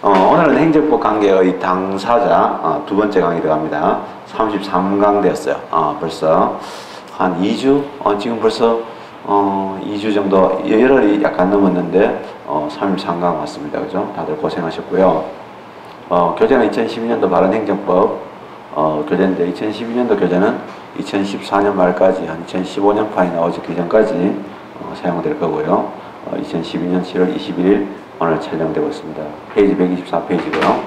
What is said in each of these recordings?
오늘은 행정법 관계의 당사자 두 번째 강의 들어갑니다. 33강 되었어요. 벌써 한 2주? 지금 벌써 2주 정도, 열흘이 약간 넘었는데 33강 왔습니다. 그죠? 다들 고생하셨고요. 교재는 2012년도 발언행정법 교재인데 2012년도 교재는 2014년 말까지 한 2015년판이 나오기 전까지 사용될 거고요. 2012년 7월 21일 오늘 촬영되고 있습니다. 페이지 124페이지고요.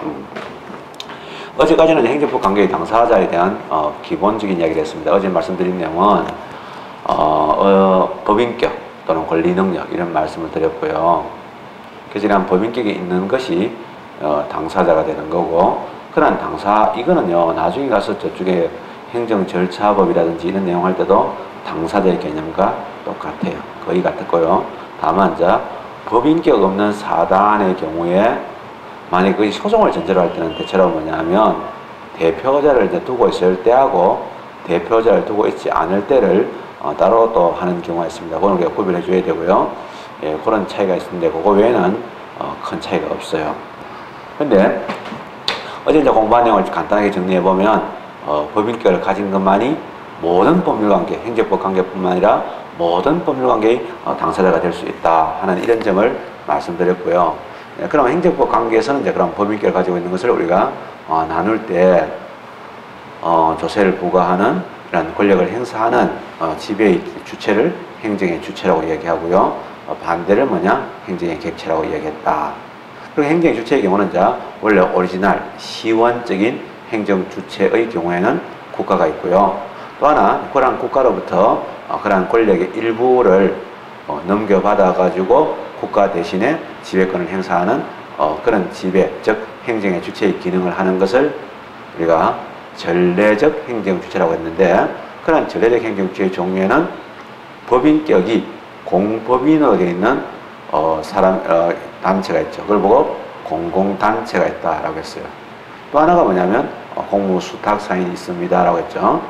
어제까지는 행정법 관계의 당사자에 대한 기본적인 이야기를 했습니다. 어제 말씀드린 내용은 법인격 또는 권리능력 이런 말씀을 드렸고요. 그래서 법인격이 있는 것이 당사자가 되는 거고, 그러한 이거는요 나중에 가서 저쪽에 행정절차법이라든지 이런 내용 할 때도 당사자의 개념과 똑같아요. 거의 같았고요. 다만 이제 법인격 없는 사단의 경우에 만약 그 소송을 전제로 할 때는 대체로 뭐냐면 대표자를 이제 두고 있을 때하고 대표자를 두고 있지 않을 때를 따로 또 하는 경우가 있습니다. 그걸 우리가 구별해 줘야 되고요. 예, 그런 차이가 있는데 그거 외에는 큰 차이가 없어요. 근데 어제 이제 공부한 내용을 간단하게 정리해 보면 법인격을 가진 것만이 모든 법률관계, 행정법 관계뿐만 아니라 모든 법률관계의 당사자가 될 수 있다 하는 이런 점을 말씀드렸고요. 예, 그럼 행정법 관계에서는 이제 그런 법인격을 가지고 있는 것을 우리가 나눌 때 조세를 부과하는 이런 권력을 행사하는 지배의 주체를 행정의 주체라고 이야기하고요. 반대를 뭐냐? 행정의 객체라고 이야기했다. 그리고 행정의 주체의 경우는 이제 원래 오리지널 시원적인 행정 주체의 경우에는 국가가 있고요. 또 하나 그러한 국가로부터 그러한 권력의 일부를 넘겨받아 가지고 국가 대신에 지배권을 행사하는 그런 지배, 즉 행정의 주체의 기능을 하는 것을 우리가 전례적 행정 주체라고 했는데, 그런 전례적 행정 주체의 종류에는 법인격이 공법인으로 되어 있는 단체가 있죠. 그걸 보고 공공단체가 있다라고 했어요. 또 하나가 뭐냐면 공무수탁사인이 있습니다라고 했죠.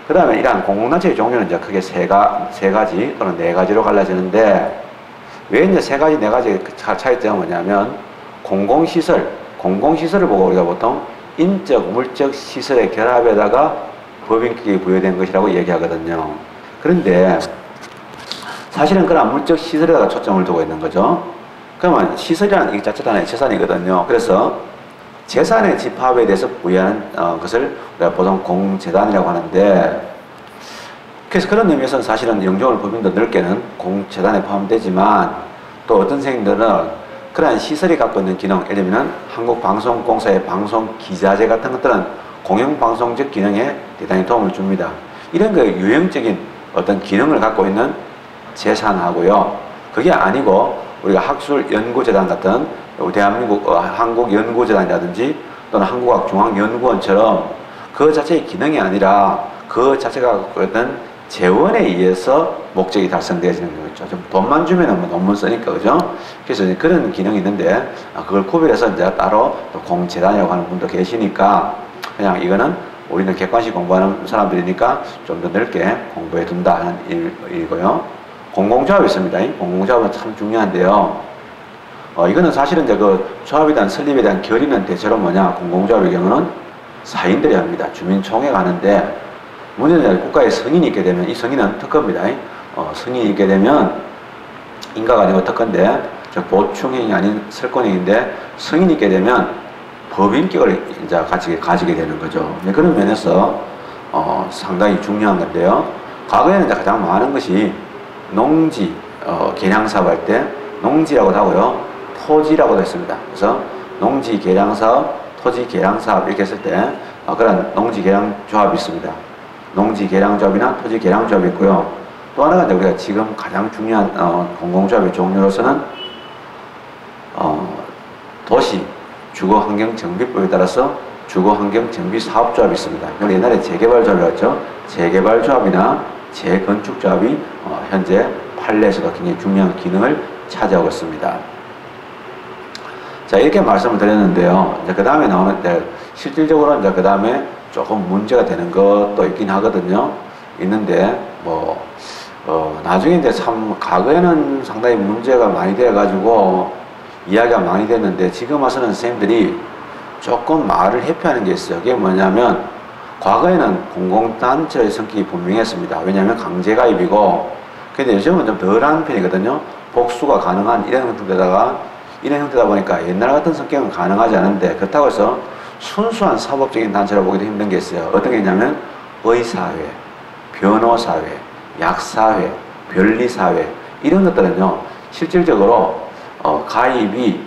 그 다음에 이러한 공공단체의 종류는 이제 크게 세 가지 또는 네 가지로 갈라지는데, 왜 이제 세 가지, 네 가지 차이점은 뭐냐면 공공시설을 보고 우리가 보통 인적, 물적 시설의 결합에다가 법인격이 부여된 것이라고 얘기하거든요. 그런데 사실은 그런 물적 시설에다가 초점을 두고 있는 거죠. 그러면 시설이라는 이 자체도 하나의 재산이거든요. 그래서 재산의 집합에 대해서 부여하는 것을 우리가 보통 공재단이라고 하는데, 그래서 그런 의미에서는 사실은 영종을 법인도 넓게는 공재단에 포함되지만, 또 어떤 선생님들은 그러한 시설이 갖고 있는 기능, 예를 들면 한국방송공사의 방송기자재 같은 것들은 공영방송적 기능에 대단히 도움을 줍니다. 이런 그 유형적인 어떤 기능을 갖고 있는 재산하고요, 그게 아니고 우리가 학술연구재단 같은 우리 대한민국 한국연구재단이라든지 또는 한국학중앙연구원처럼 그 자체의 기능이 아니라 그 자체가 갖고 있는 재원에 의해서 목적이 달성되어지는 경우 있죠. 좀 돈만 주면 뭐 논문 쓰니까, 그죠? 그래서 이제 그런 기능이 있는데 그걸 구별해서 이제 따로 또 공재단이라고 하는 분도 계시니까, 그냥 이거는 우리는 객관식 공부하는 사람들이니까 좀 더 넓게 공부해 둔다 하는 일이고요. 공공조합이 있습니다. 공공조합은 참 중요한데요. 이거는 사실은 이제 그 조합에 대한 설립에 대한 결의는 대체로 뭐냐? 공공조합의 경우는 사인들이 합니다. 주민총회가 하는데, 문제는 국가에 승인이 있게 되면 이 승인은 특허입니다. 승인이 있게 되면 인가가 아니고 특허인데, 보충행위 아닌 설권행위인데 승인이 있게 되면 법인격을 이제 가지게 되는 거죠. 그런 면에서 상당히 중요한 건데요. 과거에는 이제 가장 많은 것이 농지 개량사업 할 때 농지라고도 하고요, 토지라고도 했습니다. 그래서 농지 개량사업, 토지 개량사업 이렇게 했을 때 그런 농지 개량조합이 있습니다. 농지 개량조합이나 토지 개량조합이 있고요. 또 하나가 이제 우리가 지금 가장 중요한 공공조합의 종류로서는 도시 주거환경정비법에 따라서 주거환경정비사업조합이 있습니다. 이걸 옛날에 재개발조합이라고 했죠. 재개발조합이나 재건축조합이 현재 판례에서도 굉장히 중요한 기능을 차지하고 있습니다. 자, 이렇게 말씀을 드렸는데요. 이제 그 다음에 나오는데, 실질적으로 이제 그 다음에 조금 문제가 되는 것도 있긴 하거든요. 있는데, 나중에 이제 참, 과거에는 상당히 문제가 많이 되어가지고, 이야기가 많이 됐는데 지금 와서는 선생님들이 조금 말을 회피하는 게 있어요. 그게 뭐냐면 과거에는 공공단체의 성격이 분명했습니다. 왜냐하면 강제가입이고, 근데 요즘은 좀 덜한 편이거든요. 복수가 가능한 이런 형태다 보니까 옛날 같은 성격은 가능하지 않은데, 그렇다고 해서 순수한 사법적인 단체로 보기도 힘든 게 있어요. 어떤 게 있냐면 의사회, 변호사회, 약사회, 변리사회 이런 것들은요 실질적으로 가입이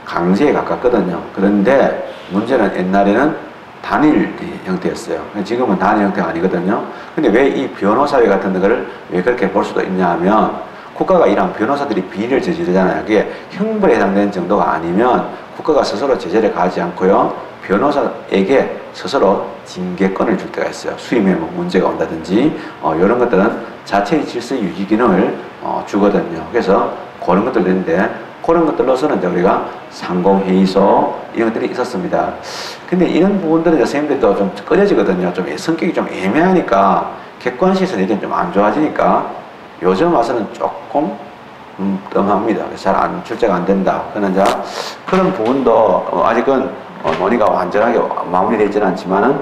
강제에 가깝거든요. 그런데 문제는 옛날에는 단일 형태였어요. 지금은 단일 형태가 아니거든요. 근데 왜 이 변호사회 같은 거를 왜 그렇게 볼 수도 있냐 하면, 국가가 이런 변호사들이 비리를 저지르잖아요. 그게 형벌에 해당되는 정도가 아니면 국가가 스스로 제재를 가하지 않고요, 변호사에게 스스로 징계권을 줄 때가 있어요. 수임에 뭐 문제가 온다든지 이런 것들은 자체의 질서 유지 기능을 주거든요. 그래서 그런 것들 되는데, 그런 것들로서는 이제 우리가 상공회의소 이런 것들이 있었습니다. 근데 이런 부분들은 이제 선생님들도 좀 꺼려지거든요. 좀 성격이 좀 애매하니까, 객관식에서 얘기는 좀 안 좋아지니까 요즘 와서는 조금 뜸합니다. 잘 출제가 안 된다. 그러나 이제 그런 부분도 아직은 논의가 완전하게 마무리되어 있지는 않지만은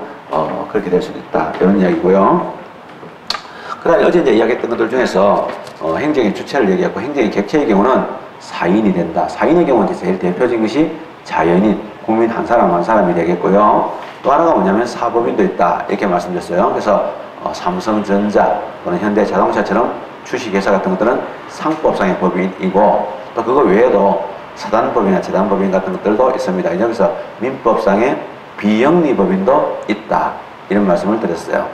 그렇게 될 수도 있다. 이런 이야기고요. 그 다음에 어제 이제 이야기했던 것들 중에서 행정의 주체를 얘기했고, 행정의 객체의 경우는 사인이 된다. 사인의 경우는 제일 대표적인 것이 자연인, 국민 한 사람 한 사람이 되겠고요. 또 하나가 뭐냐면 사법인도 있다. 이렇게 말씀드렸어요. 그래서 삼성전자 또는 현대자동차처럼 주식회사 같은 것들은 상법상의 법인이고, 또 그거 외에도 사단법인이나 재단법인 같은 것들도 있습니다. 여기서 민법상의 비영리법인도 있다. 이런 말씀을 드렸어요.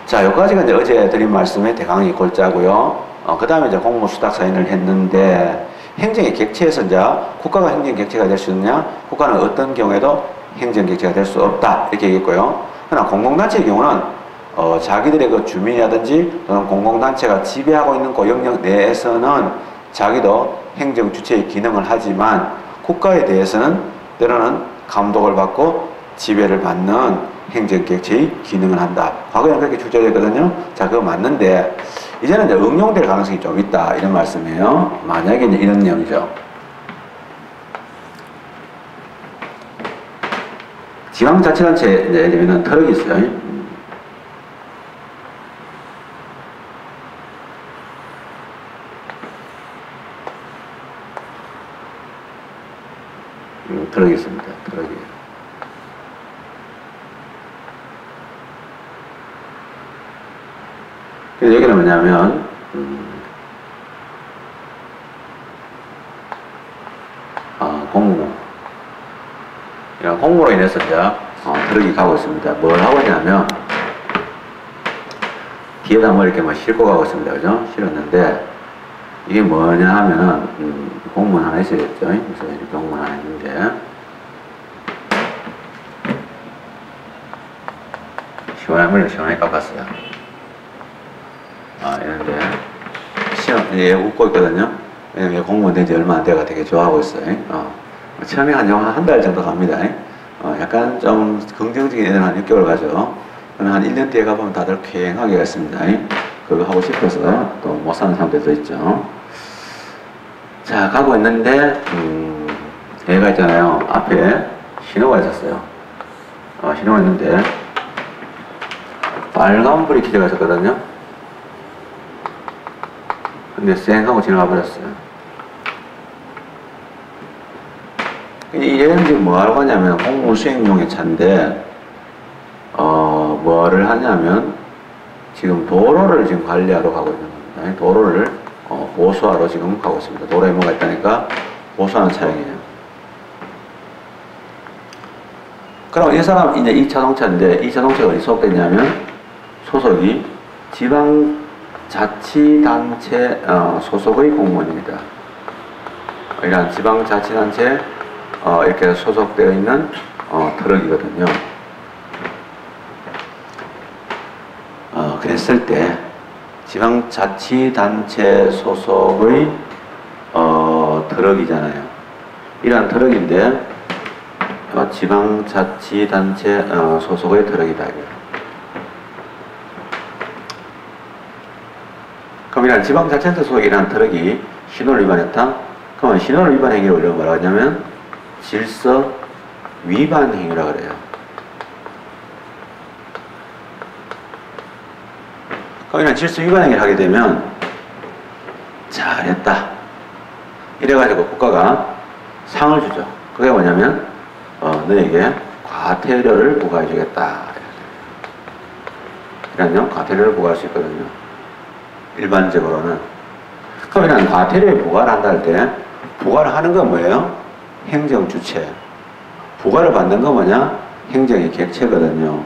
자, 여기까지가 이제 어제 드린 말씀의 대강의 골자고요. 그 다음에 이제 공무수탁사인을 했는데, 행정의 객체에서 이제 국가가 행정 객체가 될 수 있느냐, 국가는 어떤 경우에도 행정 객체가 될 수 없다. 이렇게 얘기했고요. 그러나 공공단체의 경우는 자기들의 그 주민이라든지 또는 공공단체가 지배하고 있는 그 영역 내에서는 자기도 행정 주체의 기능을 하지만, 국가에 대해서는 때로는 감독을 받고 지배를 받는 행정 객체의 기능을 한다. 과거에는 그렇게 출제되거든요. 자, 그거 맞는데 이제는 이제 응용될 가능성이 좀 있다. 이런 말씀이에요. 만약에 이제 이런 내용이죠. 지방자치단체, 예를 들면 트럭이 있어요. 트럭이 있습니다. 트럭이. 그래서 여기는 뭐냐면, 공무. 이런 공무로 인해서 이제, 트럭이 가고 있습니다. 뭘 하고 있냐면, 뒤에다 뭐 이렇게 뭐 싣고 가고 있습니다. 그죠? 실었는데, 이게 뭐냐 하면은, 공무원 하나 있어야겠죠? 그래서 이렇게 공무원 하나 있는데, 시원한 물을 시원하게 깎았어요. 이런데, 얘 웃고 있거든요. 왜냐면 공무원 된 지 얼마 안 돼가 되게 좋아하고 있어요. 처음에 한 달 정도 갑니다. 약간 좀 긍정적인 애들은 한 6개월 가죠. 한 1년 뒤에 가보면 다들 쾌행하게 갔습니다. 그거 하고 싶어서 또 못 사는 사람들도 있죠. 자, 가고 있는데, 얘가 있잖아요. 앞에 신호가 있었어요. 신호가 있는데, 빨간불이 켜져 있었거든요. 근데 쌩 하고 지나가 버렸어요. 얘는 지금 뭐 하러 가냐면 공무 수행용의 차인데, 뭐를 하냐면, 지금 도로를 지금 관리하러 가고 있는 겁니다. 도로를 보수하러 지금 가고 있습니다. 도로에 뭐가 있다니까 보수하는 차량이에요. 그럼 이 사람 이제 이 자동차인데, 이 자동차가 어디 소속됐냐면, 소속이 지방자치단체 소속의 공무원입니다. 이런 지방자치단체 이렇게 소속되어 있는 트럭이거든요. 그랬을 때 지방자치단체 소속의 트럭이잖아요. 이러한 트럭인데 지방자치단체 소속의 트럭이다. 그럼 이런 지방자치단체 소속이라는 트럭이 신호를 위반했다? 그러면 신호를 위반 행위를 우리가 뭐라 하냐면 질서 위반 행위라 그래요. 그럼 이런 질서 위반 행위를 하게 되면 잘했다 이래가지고 국가가 상을 주죠. 그게 뭐냐면 너에게 과태료를 부과해 주겠다. 이런요 과태료를 부과할 수 있거든요. 일반적으로는. 그럼 이런 과태료에 부과를 한다 할 때 부과를 하는 건 뭐예요? 행정 주체. 부과를 받는 건 뭐냐? 행정의 객체거든요.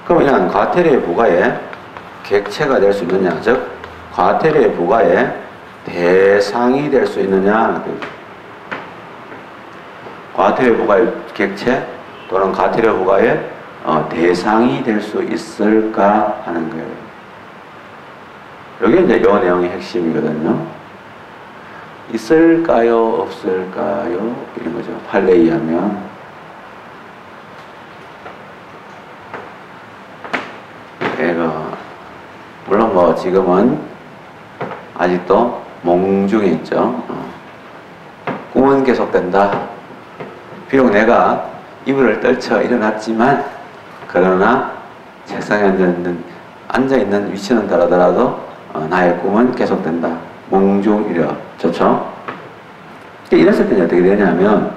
그럼 이런 과태료의 부과에 객체가 될 수 있느냐? 즉 과태료의 부과에 대상이 될 수 있느냐? 과태료 부과의 객체 또는 과태료 부과의 대상이 될 수 있을까 하는 거예요. 여기 이제 이 내용의 핵심이거든요. 있을까요? 없을까요? 이런 거죠. 판례에 의하면. 물론 뭐 지금은 아직도 몽중에 있죠. 꿈은 계속된다. 비록 내가 이불을 떨쳐 일어났지만 그러나 책상에 앉아있는 위치는 다르더라도 나의 꿈은 계속된다. 몽중이려. 좋죠? 이랬을 때는 어떻게 되냐면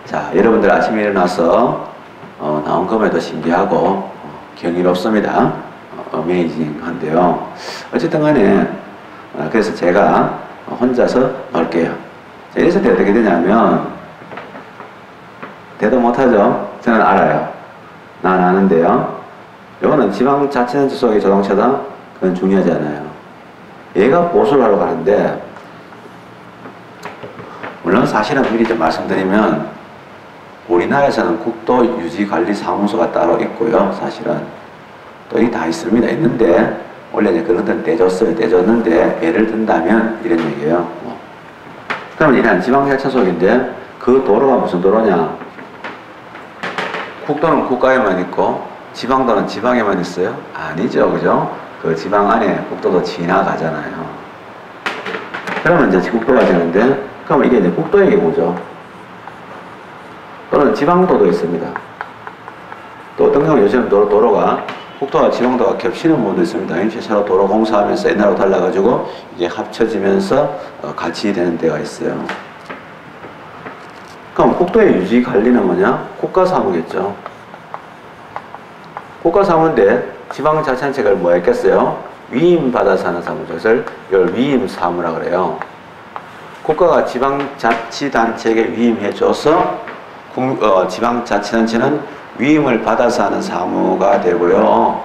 자 여러분들 아침에 일어나서 나온 것에도 신기하고 경이롭습니다. 어메이징한데요. 어쨌든 간에 그래서 제가 혼자서 놀게요. 자, 이랬을 때 어떻게 되냐면 대도 못하죠? 저는 알아요. 난 아는데요. 이거는 지방자치단체 속의 자동차다? 그건 중요하지 않아요. 얘가 보수를 하러 가는데 물론 사실은 미리 좀 말씀드리면 우리나라에서는 국도유지관리사무소가 따로 있고요. 사실은 또 이 다 있습니다. 있는데 원래 이제 그런 데는 떼줬어요. 떼줬는데 예를 든다면 이런 얘기예요. 그러면 이런 지방자치 속인데 그 도로가 무슨 도로냐? 국도는 국가에만 있고 지방도는 지방에만 있어요? 아니죠. 그죠? 그 지방 안에 국도도 지나가잖아요. 그러면 이제 국도가 되는데 그러면 이게 이제 국도의 경우죠. 또는 지방도도 있습니다. 또 어떤 경우 요즘 도로가 국도와 지방도가 겹치는 부분도 있습니다. 임시차로 도로 공사하면서 옛날하고 달라가지고 이게 합쳐지면서 같이 되는 데가 있어요. 그럼 국도의 유지 관리는 뭐냐? 국가사무겠죠. 국가사무인데 지방자치단체가 뭐 했겠어요? 위임받아서 하는 사무죠. 그래서 이걸 위임사무라 그래요. 국가가 지방자치단체에게 위임해줘서 지방자치단체는 위임을 받아서 하는 사무가 되고요.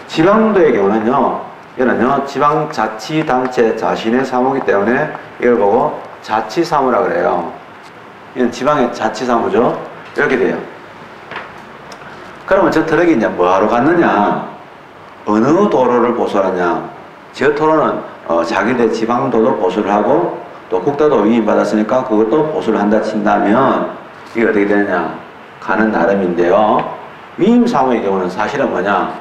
지방도의 경우는요, 이거는요, 지방자치단체 자신의 사무이기 때문에 이걸 보고 자치사무라 그래요. 이건 지방의 자치사무죠. 이렇게 돼요. 그러면 저 트럭이 이제 뭐하러 갔느냐? 어느 도로를 보수하느냐? 저 도로는 자기네 지방도도 보수를 하고 또 국가도 위임받았으니까 그것도 보수를 한다 친다면 이게 어떻게 되느냐? 가는 나름인데요. 위임사무의 경우는 사실은 뭐냐?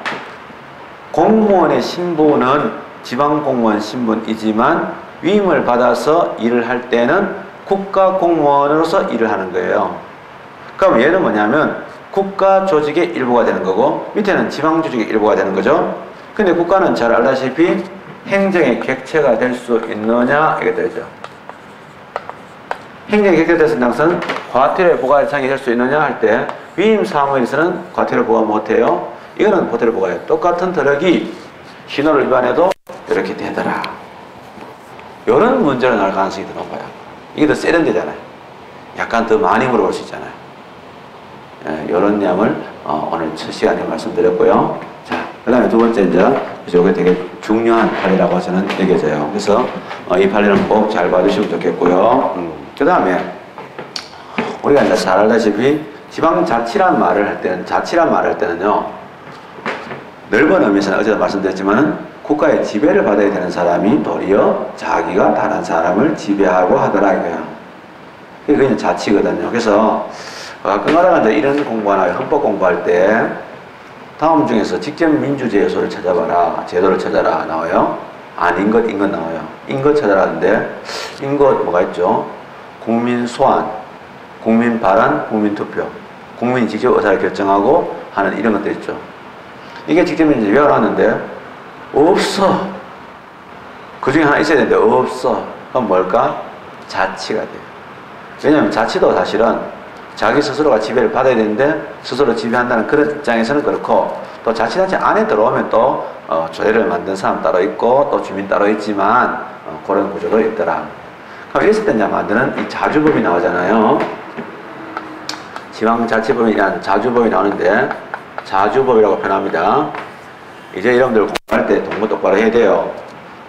공무원의 신분은 지방공무원 신분이지만 위임을 받아서 일을 할 때는 국가공무원으로서 일을 하는 거예요. 그럼 얘는 뭐냐면 국가 조직의 일부가 되는 거고 밑에는 지방 조직의 일부가 되는 거죠. 근데 국가는 잘 알다시피 행정의 객체가 될 수 있느냐 이게 되죠. 행정의 객체가 될 수 있는 것은 과태료 부과 대상이 될 수 있느냐 할 때 위임 사무에서는 과태료 부과 못해요. 이거는 과태료 부과해요. 똑같은 트럭이 신호를 위반해도 이렇게 되더라. 이런 문제로 나올 가능성이 더 높아요. 이게 더 세련되잖아요. 약간 더 많이 물어볼 수 있잖아요. 이런 내용을 오늘 첫 시간에 말씀드렸고요. 자, 그 다음에 두 번째 이제 이게 되게 중요한 판례라고 저는 여겨져요. 그래서 이 판례는 꼭 잘 봐주시면 좋겠고요. 그 다음에 우리가 이제 잘 알다시피 지방자치란 말을 할 때는요, 넓은 의미에서는 어제도 말씀드렸지만은 국가의 지배를 받아야 되는 사람이 도리어 자기가 다른 사람을 지배하고 하더라 이거야. 그게 그냥 자치거든요. 그래서 가끔가다가 이제 이런 공부나 헌법 공부할 때 다음 중에서 직접 민주제도를 찾아봐라, 제도를 찾아라 나와요. 아닌 것, 인 것 나와요. 인거 찾아라는데, 인거 뭐가 있죠? 국민 소환, 국민 발언, 국민 투표. 국민이 직접 의사를 결정하고 하는 이런 것들 있죠. 이게 직접 이제 외워놨는데, 없어. 그 중에 하나 있어야 되는데, 없어. 그럼 뭘까? 자치가 돼요. 왜냐하면 자치도 사실은 자기 스스로가 지배를 받아야 되는데, 스스로 지배한다는 그런 입장에서는 그렇고, 또 자치단체 안에 들어오면 또 조례를 만든 사람 따로 있고 또 주민 따로 있지만 그런 구조도 있더라. 그럼 이랬을 때 이제 만드는 이 자주법이 나오잖아요. 지방자치법이란 자주법이 나오는데 자주법이라고 표현합니다. 이제 여러분들 공부할 때 공부 똑바로 해야 돼요.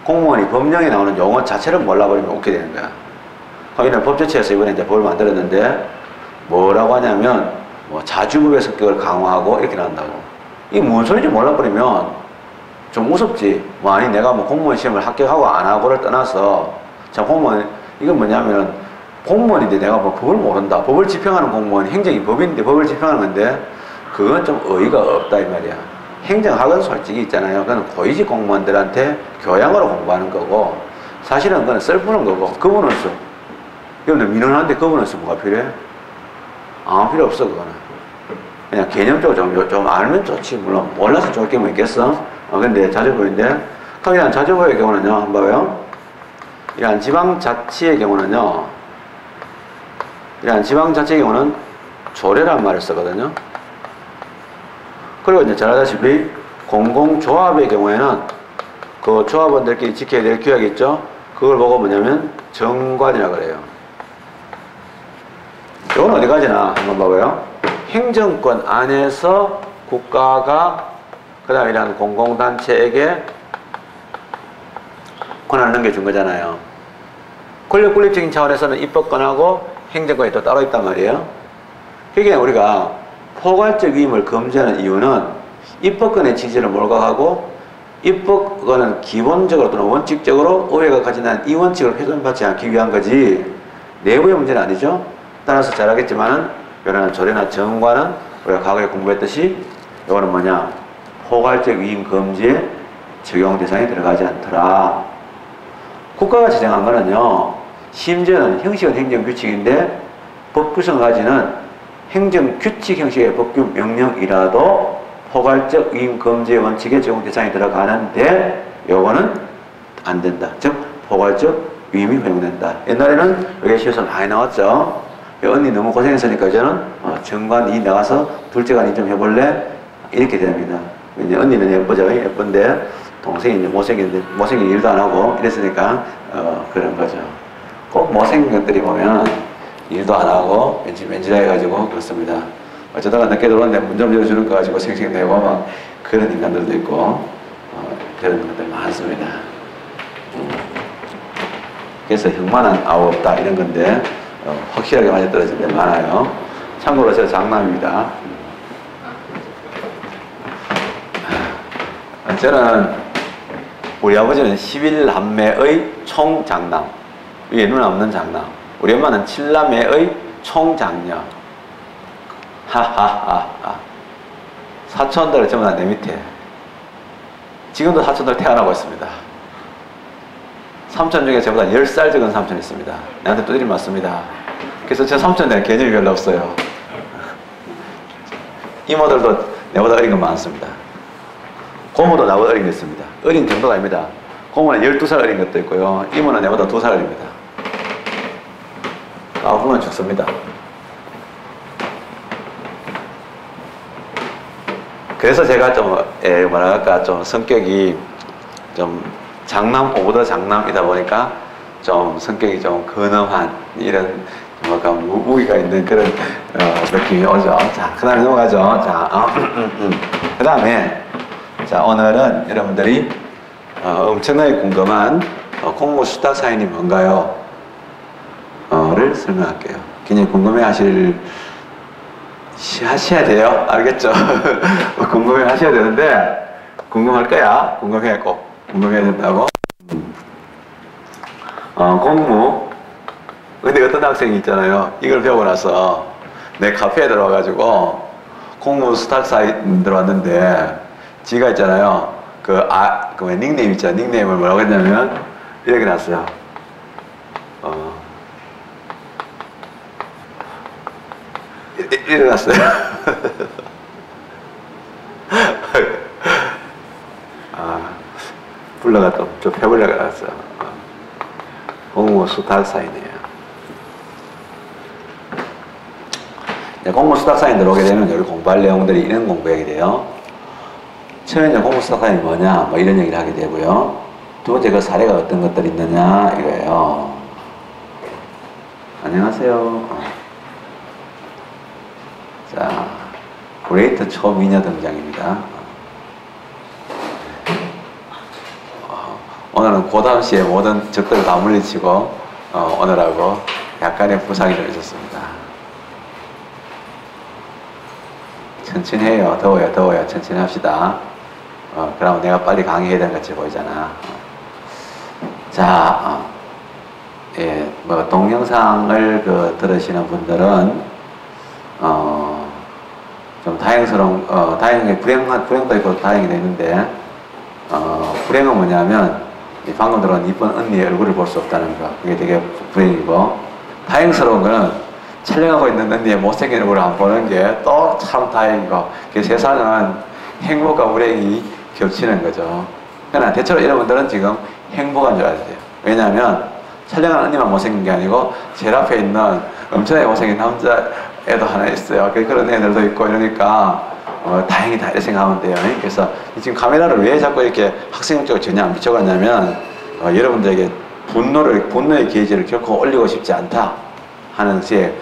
공무원이 법령에 나오는 용어 자체를 몰라버리면 웃게 되는 거야. 그럼 이런 법제처에서 이번에 이제 법을 만들었는데 뭐라고 하냐면 뭐 자주법의 성격을 강화하고 이렇게 나온다고. 이게 뭔 소리인지 몰라버리면 좀 무섭지. 뭐 아니 내가 뭐 공무원 시험을 합격하고 안 하고를 떠나서 자 공무원 이건 뭐냐면 공무원인데 내가 뭐 법을 모른다. 법을 집행하는 공무원 행정이 법인데 법을 집행하는 건데 그건 좀 어이가 없다 이 말이야. 행정학은 솔직히 있잖아요. 그건 고위직 공무원들한테 교양으로 공부하는 거고 사실은 그건 썰푸는 거고 거부는수. 여러분들 민원하는데 거부는수 뭐가 필요해? 아무 필요 없어 그거는. 그냥 개념적으로 좀 알면 좋지. 물론 몰라서 좋을 게 뭐 있겠어? 근데 자주법인데 그럼 이런 자주법의 경우는요 한번 봐요. 이런 지방자치의 경우는요 이런 지방자치의 경우는 조례란 말을 쓰거든요. 그리고 이제 잘 아다시피 공공조합의 경우에는 그 조합원들끼리 지켜야 될 규약이 있죠. 그걸 보고 뭐냐면 정관이라 그래요. 이건 어디까지나 한번 봐봐요. 행정권 안에서 국가가 그 다음에 이런 공공단체에게 권한을 넘겨준 거잖아요. 권력분립적인 차원에서는 입법권하고 행정권이 또 따로 있단 말이에요. 그게 우리가 포괄적 위임을 금지하는 이유는 입법권의 지지를 몰각하고 입법권은 기본적으로 또는 원칙적으로 의회가 가진다는 이 원칙을 훼손받지 않기 위한 거지 내부의 문제는 아니죠. 따라서 잘 알겠지만은 이런 조례나 정관은 우리가 과거에 공부했듯이 이거는 뭐냐 포괄적 위임 금지에 적용 대상에 들어가지 않더라. 국가가 제정한 거는요 심지어는 형식은 행정규칙인데 법규성 가지는 행정규칙 형식의 법규 명령이라도 포괄적 위임 금지의 원칙에 적용 대상에 들어가는데 요거는 안 된다. 즉 포괄적 위임이 허용된다. 옛날에는 여기 시에서 많이 나왔죠. 언니 너무 고생했으니까 저는 정관 2 나가서 둘째가 니 좀 해볼래? 이렇게 됩니다. 이제 언니는 예쁘죠? 예쁜데 동생이 이제 못생긴 일도 안 하고 이랬으니까 그런 거죠. 꼭 못생긴 것들이 보면 일도 안 하고 맨질맨질해가지고 그렇습니다. 어쩌다가 늦게 들어왔는데 문 좀 열어주는 거 가지고 생색내고 막 그런 인간들도 있고 그런 것들 많습니다. 그래서 흑만한 아우 없다 이런 건데 확실하게 맞아떨어질 때 많아요. 참고로 저 장남입니다. 저는 우리 아버지는 11남매의 총장남, 위에 누나 없는 장남. 우리 엄마는 7남매의 총장녀. 하하하하. 사촌들은 전부 다 내 밑에. 지금도 사촌들 태어나고 있습니다. 삼촌 중에 저보다 10살 적은 삼촌이 있습니다. 내한테 두드림 맞습니다. 그래서 제 삼촌들은 개념이 별로 없어요. 이모들도 내보다 어린 건 많습니다. 고모도 나보다 어린 게 있습니다. 어린 정도가 아닙니다. 고모는 12살 어린 것도 있고요. 이모는 내보다 2살 어립니다. 까부면 죽습니다. 그래서 제가 좀, 뭐랄까, 좀 성격이 좀 장남 오보다 장남이다 보니까 좀 성격이 좀 근엄한 이런 뭔가 무기가 있는 그런 느낌이 오죠. 자, 그 다음에 넘어가죠. 자, 그 다음에 자 오늘은 여러분들이 엄청나게 궁금한 공무수탁 사연이 뭔가요? 를 설명할게요. 굉장히 궁금해 하셔야 돼요. 알겠죠? 궁금해 하셔야 되는데 궁금할 거야. 궁금해 꼭 궁금해야 된다고. 공무. 근데 어떤 학생이 있잖아요. 이걸 배우고 나서 내 카페에 들어와가지고 공무 수탁 사인 들어왔는데 지가 있잖아요. 그 닉네임 있잖아요. 닉네임을 뭐라고 했냐면 이렇게 났어요. 일어났어요. 불러가 또 펴보려고 알았어요. 공무 수탁 사인이에요. 공무 수탁 사인 들어오게 되면 여기 공부할 내용들이 이런 공부하게 돼요. 처음에 공무 수탁 사인이 뭐냐, 뭐 이런 얘기를 하게 되고요. 두 번째 그 사례가 어떤 것들이 있느냐, 이거예요. 안녕하세요. 자, 그레이트 초미녀 등장입니다. 오늘은 고담시의 모든 적들을 다 물리치고 오늘하고 약간의 부상이 좀 있었습니다. 천천히 해요. 더워요. 천천히 합시다. 그러면 내가 빨리 강의해야 되는 것 같이 보이잖아. 자, 예, 뭐 동영상을 들으시는 분들은 좀 다행스러운 다행히 불행도 있고 다행이 있는데 불행은 뭐냐면 방금 들어온 이쁜 언니의 얼굴을 볼 수 없다는 거, 그게 되게 불행이고, 다행스러운 거는 촬영하고 있는 언니의 못생긴 얼굴을 안 보는 게 또 참 다행이고, 세상은 행복과 불행이 겹치는 거죠. 그러나 대체로 여러분들은 지금 행복한 줄 아세요. 왜냐하면 촬영하는 언니만 못생긴 게 아니고 제일 앞에 있는 엄청나게 못생긴 남자애도 하나 있어요. 그런 애들도 있고 이러니까 다행이다 이렇게 생각하면 돼요. 그래서 지금 카메라를 왜 자꾸 이렇게 학생 쪽에 전혀 안 비춰갔냐면 여러분들에게 분노의 게이지를 결코 올리고 싶지 않다 하는 제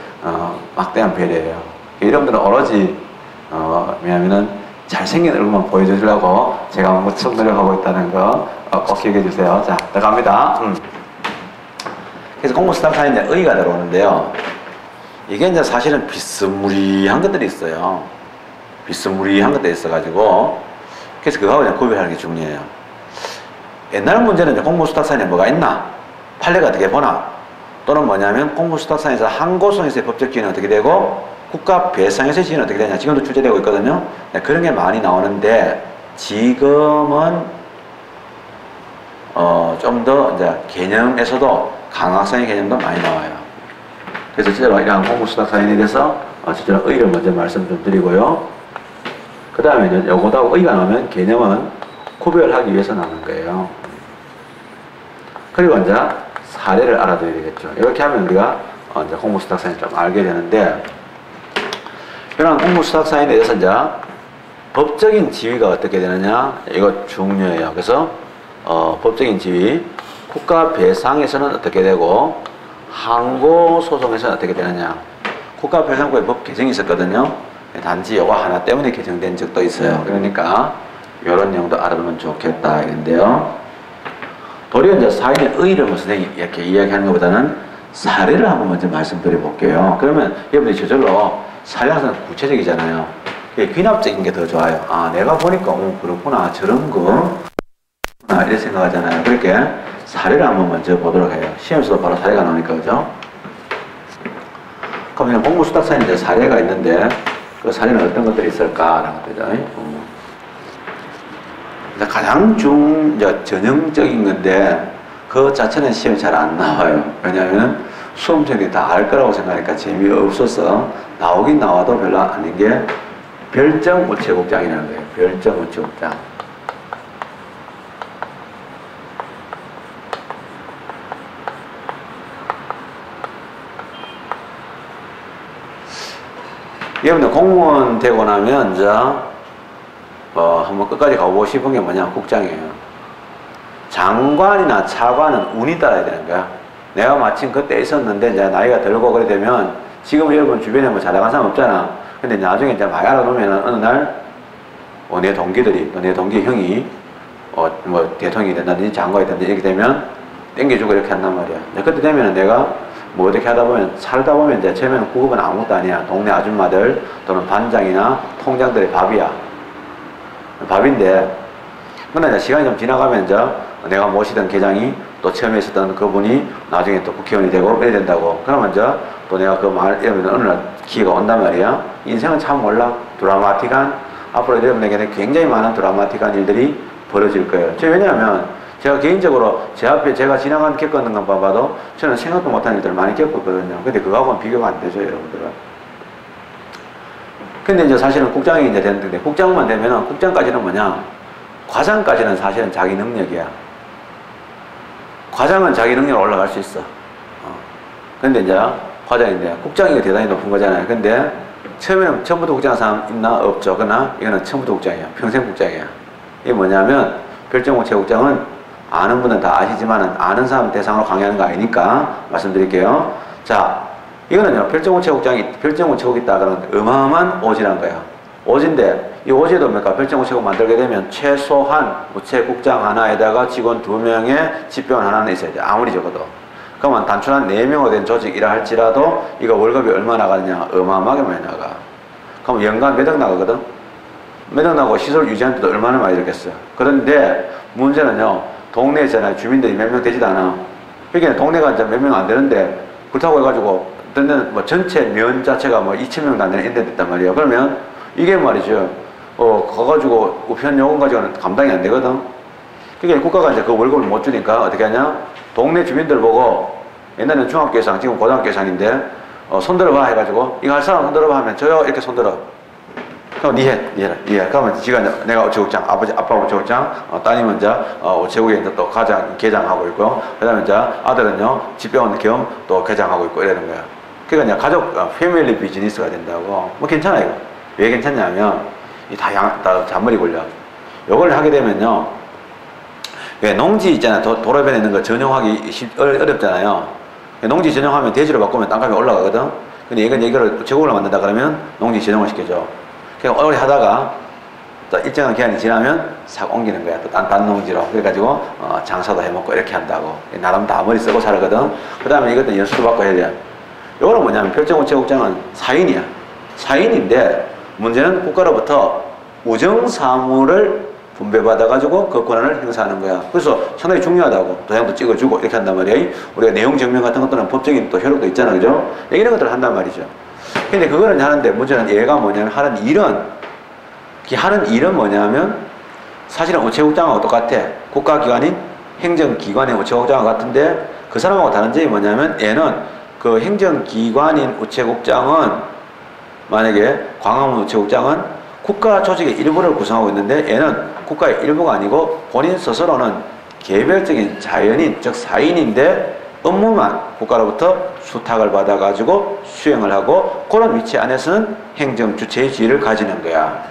막대한 배려예요. 여러분들은 오로지 왜냐면은 잘생긴 얼굴만 보여주려고 제가 무척 노력하고 있다는 거 꼭 기억해 주세요. 자, 들어갑니다. 그래서 공부 스타트하는 이제 의의가 들어오는데요. 이게 이제 사실은 비스무리한 것들이 있어요. 비스무리한 것들이 있어가지고, 그래서 그거하고 그냥 구별하는 게 중요해요. 옛날 문제는 이제 공부 수탁사인에 뭐가 있나? 판례가 어떻게 보나? 또는 뭐냐면 공부 수탁사인에서 항고성에서의 법적 지위는 어떻게 되고 국가 배상에서의 지위는 어떻게 되냐? 지금도 출제되고 있거든요. 그런 게 많이 나오는데 지금은 좀 더 이제 개념에서도 강학상의 개념도 많이 나와요. 그래서 실제로 이러한 공부 수탁사인에 대해서 실제로 의의를 먼저 말씀 좀 드리고요. 그 다음에 이제 요거하고 의의가 나오면 개념은 구별하기 위해서 나오는 거예요. 그리고 이제 사례를 알아둬야 되겠죠. 이렇게 하면 우리가 이제 공부 수탁사인을 좀 알게 되는데, 이런 공부 수탁사인에 대해서 이제 법적인 지위가 어떻게 되느냐, 이거 중요해요. 그래서 법적인 지위, 국가 배상에서는 어떻게 되고 항고 소송에서는 어떻게 되느냐. 국가 배상국의 법 개정이 있었거든요. 단지 이거 하나 때문에 개정된 적도 있어요. 그러니까 이런 내용도 알아두면 좋겠다 이런데요. 도리어 이제 사인의 의의를 선생님이 이렇게 이야기하는 것보다는 사례를 한번 먼저 말씀드려 볼게요. 그러면 여러분들이 저절로 사례가 구체적이잖아요. 귀납적인 게 더 좋아요. 아, 내가 보니까 그렇구나, 저런 거 이렇게 생각하잖아요. 그렇게 사례를 한번 먼저 보도록 해요. 시험에서도 바로 사례가 나오니까, 그죠? 그러면 공부 수탁사인데 사례가 있는데 그 사례는 어떤 것들이 있을까라는 것들이죠. 가장 전형적인 건데 그 자체는 시험에 잘 안 나와요. 왜냐하면 수험생들이 다 알 거라고 생각하니까 재미없어서 나오긴 나와도 별로 아닌 게 별정 우체국장이라는 거예요. 별정 우체국장. 여러분들 공무원 되고 나면 이제 한번 끝까지 가보고 싶은 게 뭐냐? 국장이에요. 장관이나 차관은 운이 따라야 되는 거야. 내가 마침 그때 있었는데 이제 나이가 들고 그래 되면 지금 여러분 주변에 뭐 잘 나간 사람 없잖아. 근데 나중에 이제 많이 알아놓으면 어느 날 내 동기들이, 내 동기 형이 뭐 대통령이 된다든지 장관이 된다든지 이렇게 되면 땡겨주고 이렇게 한단 말이야. 그때 되면 내가 뭐 어떻게 하다 보면 살다 보면 이제 처음에는 구급은 아무것도 아니야. 동네 아줌마들 또는 반장이나 통장들의 밥이야. 밥인데, 근데 이제 시간이 좀 지나가면 이제 내가 모시던 계장이 또 처음에 있었던 그분이 나중에 또 국회의원이 되고 이래야 된다고. 그러면 이제 또 내가 그 말, 이러면 어느 날 기회가 온단 말이야. 인생은 참 몰라. 드라마틱한, 앞으로 여러분에게는 굉장히 많은 드라마틱한 일들이 벌어질 거예요. 왜냐하면 제가 개인적으로 제 앞에 제가 지나간 겪었는 것만 봐도 저는 생각도 못한 일들을 많이 겪었거든요. 근데 그거하고는 비교가 안 되죠, 여러분들은. 근데 이제 사실은 국장이 이제 되는데, 국장만 되면은, 국장까지는 뭐냐? 과장까지는 사실은 자기 능력이야. 과장은 자기 능력으로 올라갈 수 있어. 근데 이제 과장인데, 국장이 대단히 높은 거잖아요. 근데 처음에는 처음부터 국장한 사람 있나? 없죠. 그러나 이거는 처음부터 국장이야. 평생 국장이야. 이게 뭐냐면, 별정우체국장은 아는 분은 다 아시지만은 아는 사람 대상으로 강의하는 거 아니니까 말씀드릴게요. 자, 이거는요, 별정우체국장이 별정우체국 있다 그러면 어마어마한 오지란 거야. 오지인데, 이 오지에도 뭡니까? 별정우체국 만들게 되면 최소한 우체국장 하나에다가 직원 2명의 집배원 하나는 있어야 돼. 아무리 적어도. 그러면 단순한 4명으로 된 조직이라 할지라도 이거 월급이 얼마 나가느냐? 어마어마하게 많이 나가. 그럼 연간 몇 억 나가거든? 몇 억 나고 시설 유지하는데도 얼마나 많이 들겠어요. 그런데 문제는요, 동네에 있잖아요. 주민들이 몇 명 되지도 않아. 그러니까 동네가 이제 몇 명 안 되는데, 그렇다고 해가지고, 어떤 데는 뭐 전체 면 자체가 뭐 2,000명도 안 되는 인데 됐단 말이에요. 그러면 이게 말이죠. 가가지고 우편 요금 가지고는 감당이 안 되거든. 그러니까 국가가 이제 그 월급을 못 주니까 어떻게 하냐? 동네 주민들 보고, 옛날에는 중학교 예상, 지금 고등학교 예상인데, 손들어봐 해가지고, 이거 할 사람 손들어봐 하면 저요, 이렇게 손들어. 그럼 니 해라. 그러면 지가 내가 우체국장, 아빠 우체국장, 따님은 이제 우체국에 이제 또 계장하고 있고, 그 다음에 이제 아들은요, 집배원 겸 또 계장하고 있고 이러는 거야. 그러니까 이제 가족, 패밀리 비즈니스가 된다고. 뭐 괜찮아, 이거. 왜 괜찮냐면, 다 잔머리 굴려. 요걸 하게 되면요, 왜 농지 있잖아요. 도로변에 있는 거 전용하기 어렵잖아요. 농지 전용하면 대지로 바꾸면 땅값이 올라가거든. 근데 이걸 우체국으로 만든다 그러면 농지 전용을 시켜줘. 그냥 오래 하다가 또 일정한 기간이 지나면 싹 옮기는 거야. 또 딴 농지로. 그래가지고 장사도 해먹고 이렇게 한다고. 나름 다 머리 쓰고 살거든. 그 다음에 이것도 연수도 받고 해야 돼. 요거는 뭐냐면 별정우체국장은 사인이야. 사인인데 문제는 국가로부터 우정사무를 분배받아가지고 그 권한을 행사하는 거야. 그래서 상당히 중요하다고. 도장도 찍어주고 이렇게 한단 말이야. 우리가 내용 증명 같은 것들은 법적인 또 효력도 있잖아. 그죠? 이런 것들을 한단 말이죠. 근데 그거는 하는데 문제는 얘가 뭐냐면 하는 일은 뭐냐면 사실은 우체국장하고 똑같아. 국가기관인 행정기관의 우체국장하고 같은데 그 사람하고 다른 점이 뭐냐면 얘는 그 행정기관인 우체국장은 만약에 광화문 우체국장은 국가 조직의 일부를 구성하고 있는데 얘는 국가의 일부가 아니고 본인 스스로는 개별적인 자연인 즉 사인인데 업무만 국가로부터 수탁을 받아가지고 수행을 하고 그런 위치 안에서는 행정 주체의 지위를 가지는 거야.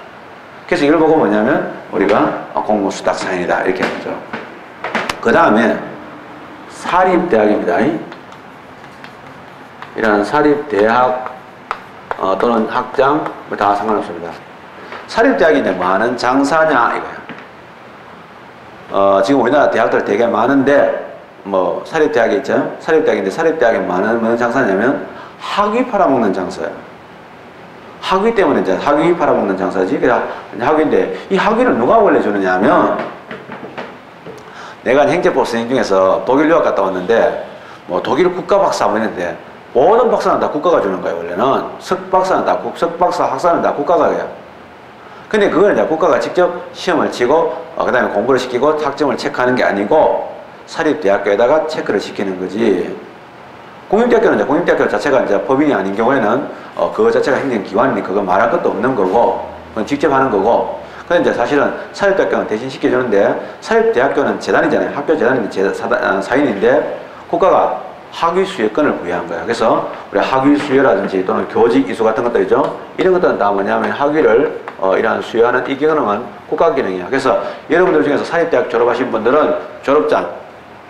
그래서 이걸 보고 뭐냐면 우리가 공무수탁사인이다 이렇게 하죠. 그 다음에 사립대학입니다. 이런 사립대학 또는 학장 뭐 다 상관없습니다. 사립대학이 이제 뭐 하는 장사냐 이거야. 지금 우리나라 대학들 되게 많은데 뭐 사립대학이 있죠. 사립대학인데 사립대학이 뭐는 장사냐면 학위 팔아먹는 장사야. 학위 때문에 이제 학위 팔아먹는 장사지. 그래서 학위인데 이 학위를 누가 원래 주느냐 하면 내가 행정법 선생님 중에서 독일 유학 갔다 왔는데 뭐 독일 국가 박사 뭐 있는데 모든 박사는 다 국가가 주는 거야. 원래는 석박사는 다 석박사 학사는 다 국가가 해요. 근데 그걸 이제 국가가 직접 시험을 치고 그 다음에 공부를 시키고 학점을 체크하는 게 아니고 사립대학교에다가 체크를 시키는 거지. 공립대학교는 이제 공립대학교 자체가 이제 법인이 아닌 경우에는 그거 자체가 행정기관이니 그거 말할 것도 없는 거고 그건 직접 하는 거고. 근데 이제 사실은 사립대학교는 대신 시켜주는데 사립대학교는 재단이잖아요. 학교 재단인데 사인인데 국가가 학위 수여권을 부여한 거야. 그래서 우리 학위 수여라든지 또는 교직 이수 같은 것들이죠. 이런 것들은 다 뭐냐면 학위를 이러한 수여하는 이 기능은 국가 기능이야. 그래서 여러분들 중에서 사립대학 졸업하신 분들은 졸업장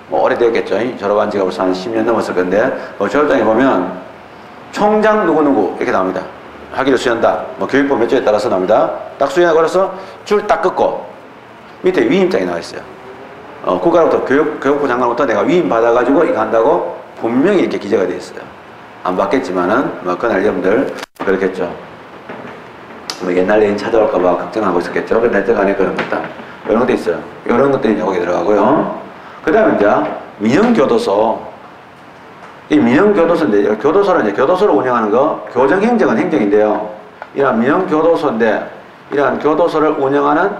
뭐 오래되었겠죠. 졸업한 지가 벌써 한 10년 넘었을 건데 졸업장에 보면 총장 누구누구 이렇게 나옵니다. 학위를 수여한다. 뭐 교육부 몇 조에 따라서 나옵니다. 딱 수여하고 그래서 줄 딱 긋고 밑에 위임장이 나와 있어요. 국가로부터 교육부 장관부터 내가 위임 받아가지고 이거 한다고 분명히 이렇게 기재가 되어 있어요. 안 받겠지만은 뭐 그날 여러분들 그렇겠죠. 뭐 옛날 애인 찾아올까봐 걱정하고 있었겠죠. 근데 하여튼간에 그런 것들 이런 것도 있어요. 이런 것들이 여기 들어가고요. 그 다음에 이제 민영교도소. 이 민영교도소인데 교도소는 이제 교도소를 운영하는 거 교정행정은 행정인데요. 이런 민영교도소인데 이러한 교도소를 운영하는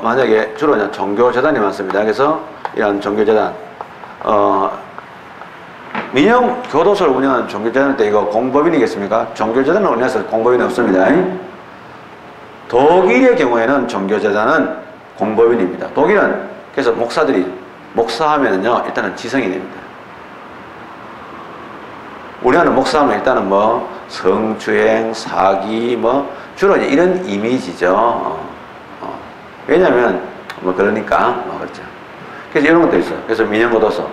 만약에 주로 그냥 종교재단이 많습니다. 그래서 이런 종교재단, 민영 교도소를 운영하는 종교재단 때 이거 공법인이겠습니까? 종교재단을 운영해서 공법인은 없습니다. 독일의 경우에는 종교재단은 공법인입니다. 독일은 그래서 목사들이 목사하면은요 일단은 지성이 됩니다. 우리나라는 목사하면 일단은 뭐 성추행, 사기 뭐 주로 이런 이미지죠. 왜냐면 뭐 그러니까 그렇죠. 그래서 이런 것도 있어요. 그래서 민영교도소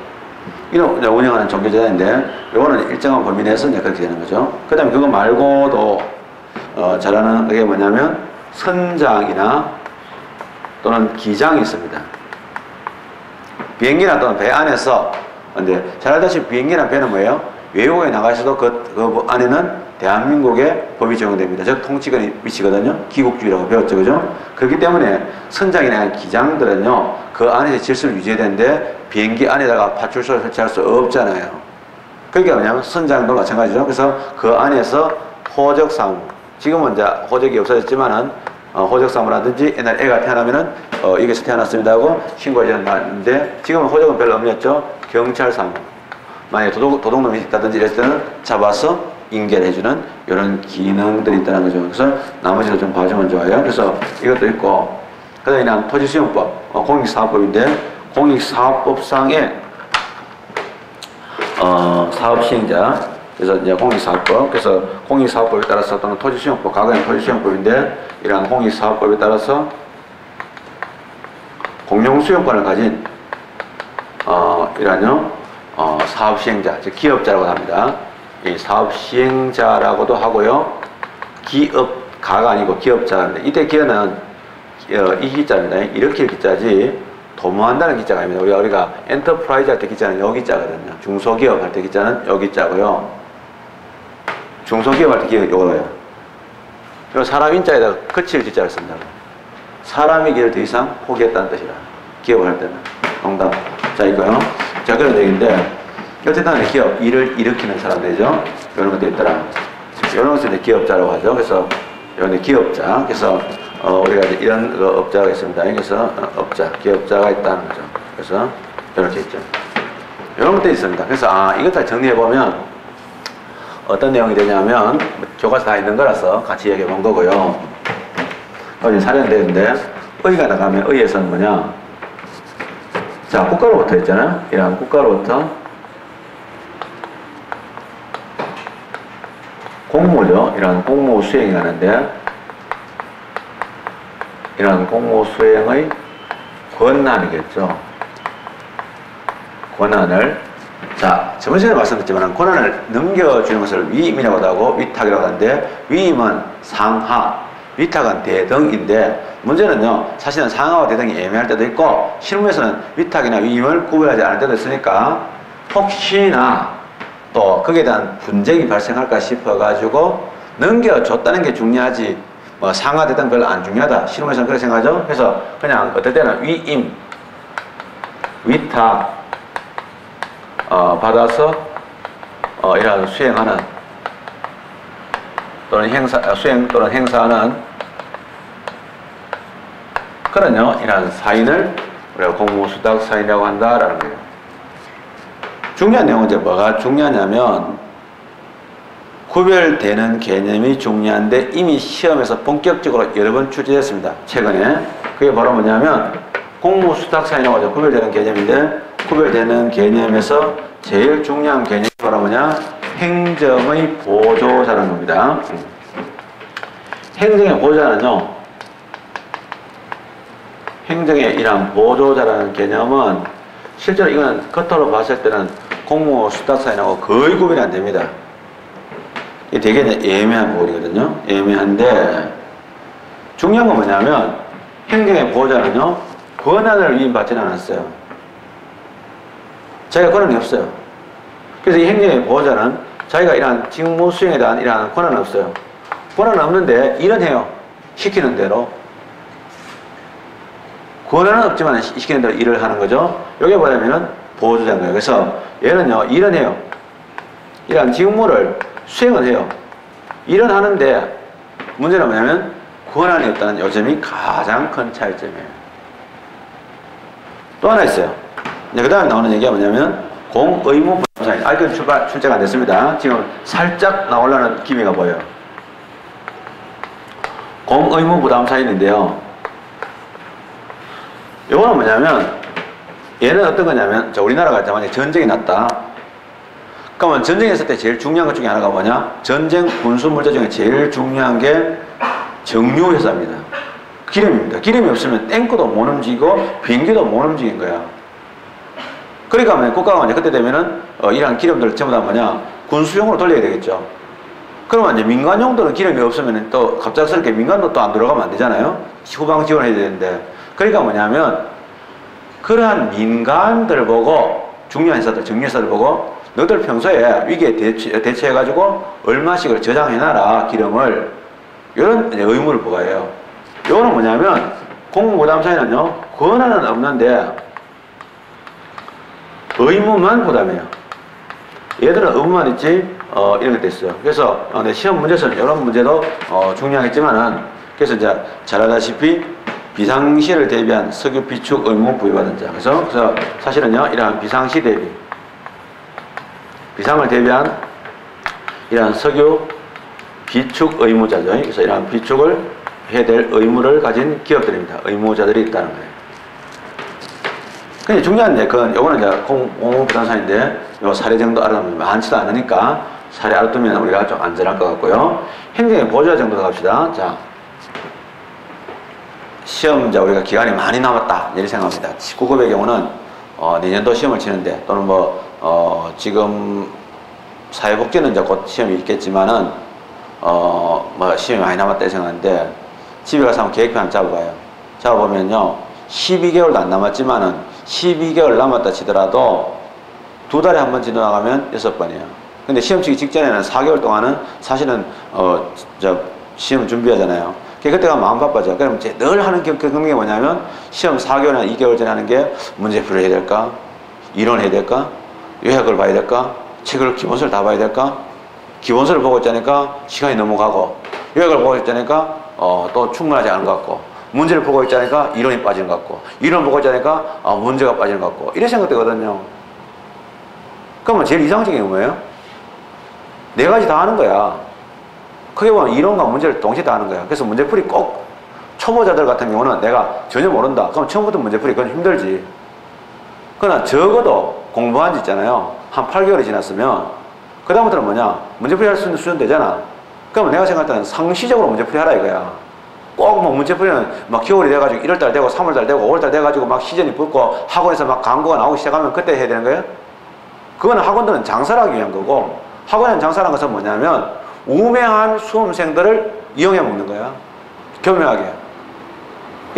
이런 운영하는 종교재단인데 요거는 일정한 범위 내에서 이제 그렇게 되는 거죠. 그 다음에 그거 말고도 잘하는 게 뭐냐면 선장이나 또는 기장이 있습니다. 비행기나 또는 배 안에서 근데 잘 알다시피 비행기나 배는 뭐예요? 외국에 나가서도 그 안에는 대한민국의 법이 적용됩니다. 즉 통치권이 미치거든요. 기국주의라고 배웠죠, 그죠? 그렇기 때문에 선장이나 기장들은요 그 안에서 질서를 유지해야 되는데 비행기 안에다가 파출소를 설치할 수 없잖아요. 그러니까 뭐냐면 선장도 마찬가지죠. 그래서 그 안에서 호적 사무, 지금은 이제 호적이 없어졌지만은 호적 사무라든지 옛날 애가 태어나면은 여기서 태어났습니다 하고 신고해야 되는데 지금은 호적은 별로 없었죠. 경찰 사무, 만약에 도둑놈이 있다든지 이랬을 때는 잡아서 인계해주는 이런 기능들이 있다는 거죠. 그래서 나머지도 좀 봐주면 좋아요. 그래서 이것도 있고, 그 다음에 토지수용법, 공익사업법인데 공익사업법상의 사업시행자, 그래서 이제 공익사업법, 그래서 공익사업법에 따라서 또는 토지수용법, 과거에는 토지수용법인데 이러한 공익사업법에 따라서 공용수용권을 가진 이러한 사업시행자, 즉 기업자라고 합니다. 이 사업시행자라고도 하고요. 기업가가 아니고 기업자인데 이때 기어는 이 기자입니다. 이렇게 기자지 도모한다는 기자가 아닙니다. 우리가 엔터프라이즈 할 때 기자는 여기 자거든요. 중소기업 할 때 기자는 여기 자고요. 중소기업 할 때 기업이 요거예요. 그리고 사람 인자에다가 거칠 기자를 쓴다. 사람의 길을 더 이상 포기했다는 뜻이라. 기업을 할 때는. 농담. 자, 이거요. 자, 그런 얘기인데 어쨌든 기업, 일을 일으키는 사람들이죠. 이런 것도 있더라. 이런 것을 이제 기업자라고 하죠. 그래서 이런 기업자. 그래서 우리가 이제 이런 업자가 있습니다. 그래서 업자, 기업자가 있다는 거죠. 그래서 이렇게 있죠. 이런 것도 있습니다. 그래서 이것들 정리해 보면 어떤 내용이 되냐면 교과서 다 있는 거라서 같이 얘기해 본 거고요. 이제 사련되는데 의가 나가면 의에서는 뭐냐? 자, 국가로부터 있잖아요. 이런 국가로부터 공무죠. 이런 공무 수행이 가는데 이런 공무 수행의 권한이겠죠. 권한을 저번 시간에 말씀드렸지만 권한을 넘겨주는 것을 위임이라고도 하고 위탁이라고 하는데 위임은 상하, 위탁은 대등인데 문제는요 사실은 상하와 대등이 애매할 때도 있고 실무에서는 위탁이나 위임을 구별하지 않을 때도 있으니까 혹시나 또 거기에 대한 분쟁이 발생할까 싶어가지고 넘겨줬다는 게 중요하지 뭐 상하 대등 별로 안 중요하다. 실무에서는 그렇게 생각하죠. 그래서 그냥 어떨 때는 위임, 위탁 받아서 이런 수행하는 또는 수행 또는 행사하는 그런요 이런 사인을 우리가 공무수탁 사인이라고 한다라는 거예요. 중요한 내용은 이제 뭐가 중요하냐면 구별되는 개념이 중요한데 이미 시험에서 본격적으로 여러 번 출제됐습니다. 최근에. 그게 바로 뭐냐면 공무수탁사인이라고 하죠. 구별되는 개념인데 구별되는 개념에서 제일 중요한 개념이 바로 뭐냐? 행정의 보조자라는 겁니다. 행정의 보조자는요. 행정의 이러한 보조자라는 개념은 실제로 이거는 겉으로 봤을 때는 공무수탁사인하고 거의 구별이 안 됩니다. 이게 되게 애매한 부분이거든요. 애매한데 중요한 건 뭐냐면 행정의 보호자는요 권한을 위임받지는 않았어요. 자기가 권한이 없어요. 그래서 이 행정의 보호자는 자기가 이러한 직무 수행에 대한 이러한 권한은 없어요. 권한은 없는데 일은 해요. 시키는 대로. 권한은 없지만 시키는 대로 일을 하는 거죠. 이게 뭐냐면은 보호자인 거예요. 그래서 얘는요 일은 해요. 이러한 직무를 수행을 해요. 일은 하는데 문제는 뭐냐면 권한이 없다는 요점이 가장 큰 차이점이에요. 또 하나 있어요. 그 다음에 나오는 얘기가 뭐냐면 공의무 부담사인. 이건 출제가 안 됐습니다. 지금 살짝 나오려는 기미가 보여요. 공의무 부담사인인데요. 이거는 뭐냐면 얘는 어떤 거냐면 우리나라가 만약에 전쟁이 났다. 그러면 전쟁했을 때 제일 중요한 것 중에 하나가 뭐냐? 전쟁 군수 물자 중에 제일 중요한 게 정유회사입니다. 기름입니다. 기름이 없으면 탱크도 못 움직이고 비행기도 못 움직인 거야. 그러니까 뭐 국가가 이제 그때 되면은 이런 기름들 전부 다 뭐냐? 군수용으로 돌려야 되겠죠. 그러면 이제 민간용들은 기름이 없으면 또 갑작스럽게 민간도 또 안 들어가면 안 되잖아요. 후방 지원해야 되는데. 그러니까 뭐냐면 그러한 민간들 보고 중요한 회사들, 정유회사들 보고 너들 평소에 위기에 대처해가지고 얼마씩을 저장해놔라 기름을 이런 의무를 부과해요. 이거는 뭐냐면 공무부담사에는요 권한은 없는데 의무만 부담해요. 얘들은 의무만 있지 이런 게 됐어요. 그래서 시험 문제에서는 이런 문제도 중요하겠지만은 그래서 이제 잘 알다시피 비상시를 대비한 석유 비축 의무 부여받은 자. 그래서 사실은요 이러한 비상시 대비 비상을 대비한 이러한 석유 비축 의무자죠. 그래서 이러한 비축을 해야 될 의무를 가진 기업들입니다. 의무자들이 있다는 거예요. 근데 중요한 건 요거는 이제 공무부담사인데 요 사례 정도 알아두면 많지도 않으니까 사례 알아두면 우리가 좀 안전할 것 같고요. 행정의 보조자 정도 갑시다. 자, 시험 우리가 기간이 많이 남았다 이렇게 생각합니다. 9급의 경우는 내년도 시험을 치는데 또는 지금 사회복지는 이제 곧 시험이 있겠지만은 시험이 많이 남았다 생각하는데 집에 가서 한번 계획표 한번 잡아봐요. 잡아보면요 12개월도 안 남았지만은 12개월 남았다 치더라도 2달에 한 번 지나가면 6번이에요. 근데 시험 치기 직전에는 4개월 동안은 사실은 시험 준비하잖아요. 그때가 마음 바빠져. 그럼 이제 늘 하는 게 뭐냐면 시험 4개월이나 2개월 전에 하는 게 문제풀이를 해야 될까? 이론을 해야 될까? 요약을 봐야 될까? 책을 기본서를 다 봐야 될까? 기본서를 보고 있자니까 시간이 넘어가고 요약을 보고 있자니까 또 충분하지 않은 것 같고 문제를 보고 있자니까 이론이 빠지는 것 같고 이론 보고 있자니까 문제가 빠지는 것 같고 이런 생각되거든요. 그러면 제일 이상적인 게 뭐예요? 4가지 다 하는 거야. 크게 보면 이론과 문제를 동시에 다 하는 거야. 그래서 문제풀이 꼭 초보자들 같은 경우는 내가 전혀 모른다. 그럼 처음부터 문제풀이 그건 힘들지. 그러나 적어도 공부한 지 있잖아요. 한 8개월이 지났으면 그 다음부터는 뭐냐? 문제풀이 할 수 있는 수준 되잖아. 그러면 내가 생각할 때는 상시적으로 문제풀이 하라 이거야. 꼭 문제풀이는 겨울이 돼가지고 1월달 되고 3월달 되고 5월달 돼가지고 시즌이 붙고 학원에서 광고가 나오기 시작하면 그때 해야 되는 거예요? 그거는 학원들은 장사를 하기 위한 거고 학원에는 장사라는 것은 뭐냐면 우매한 수험생들을 이용해 먹는 거야. 교묘하게.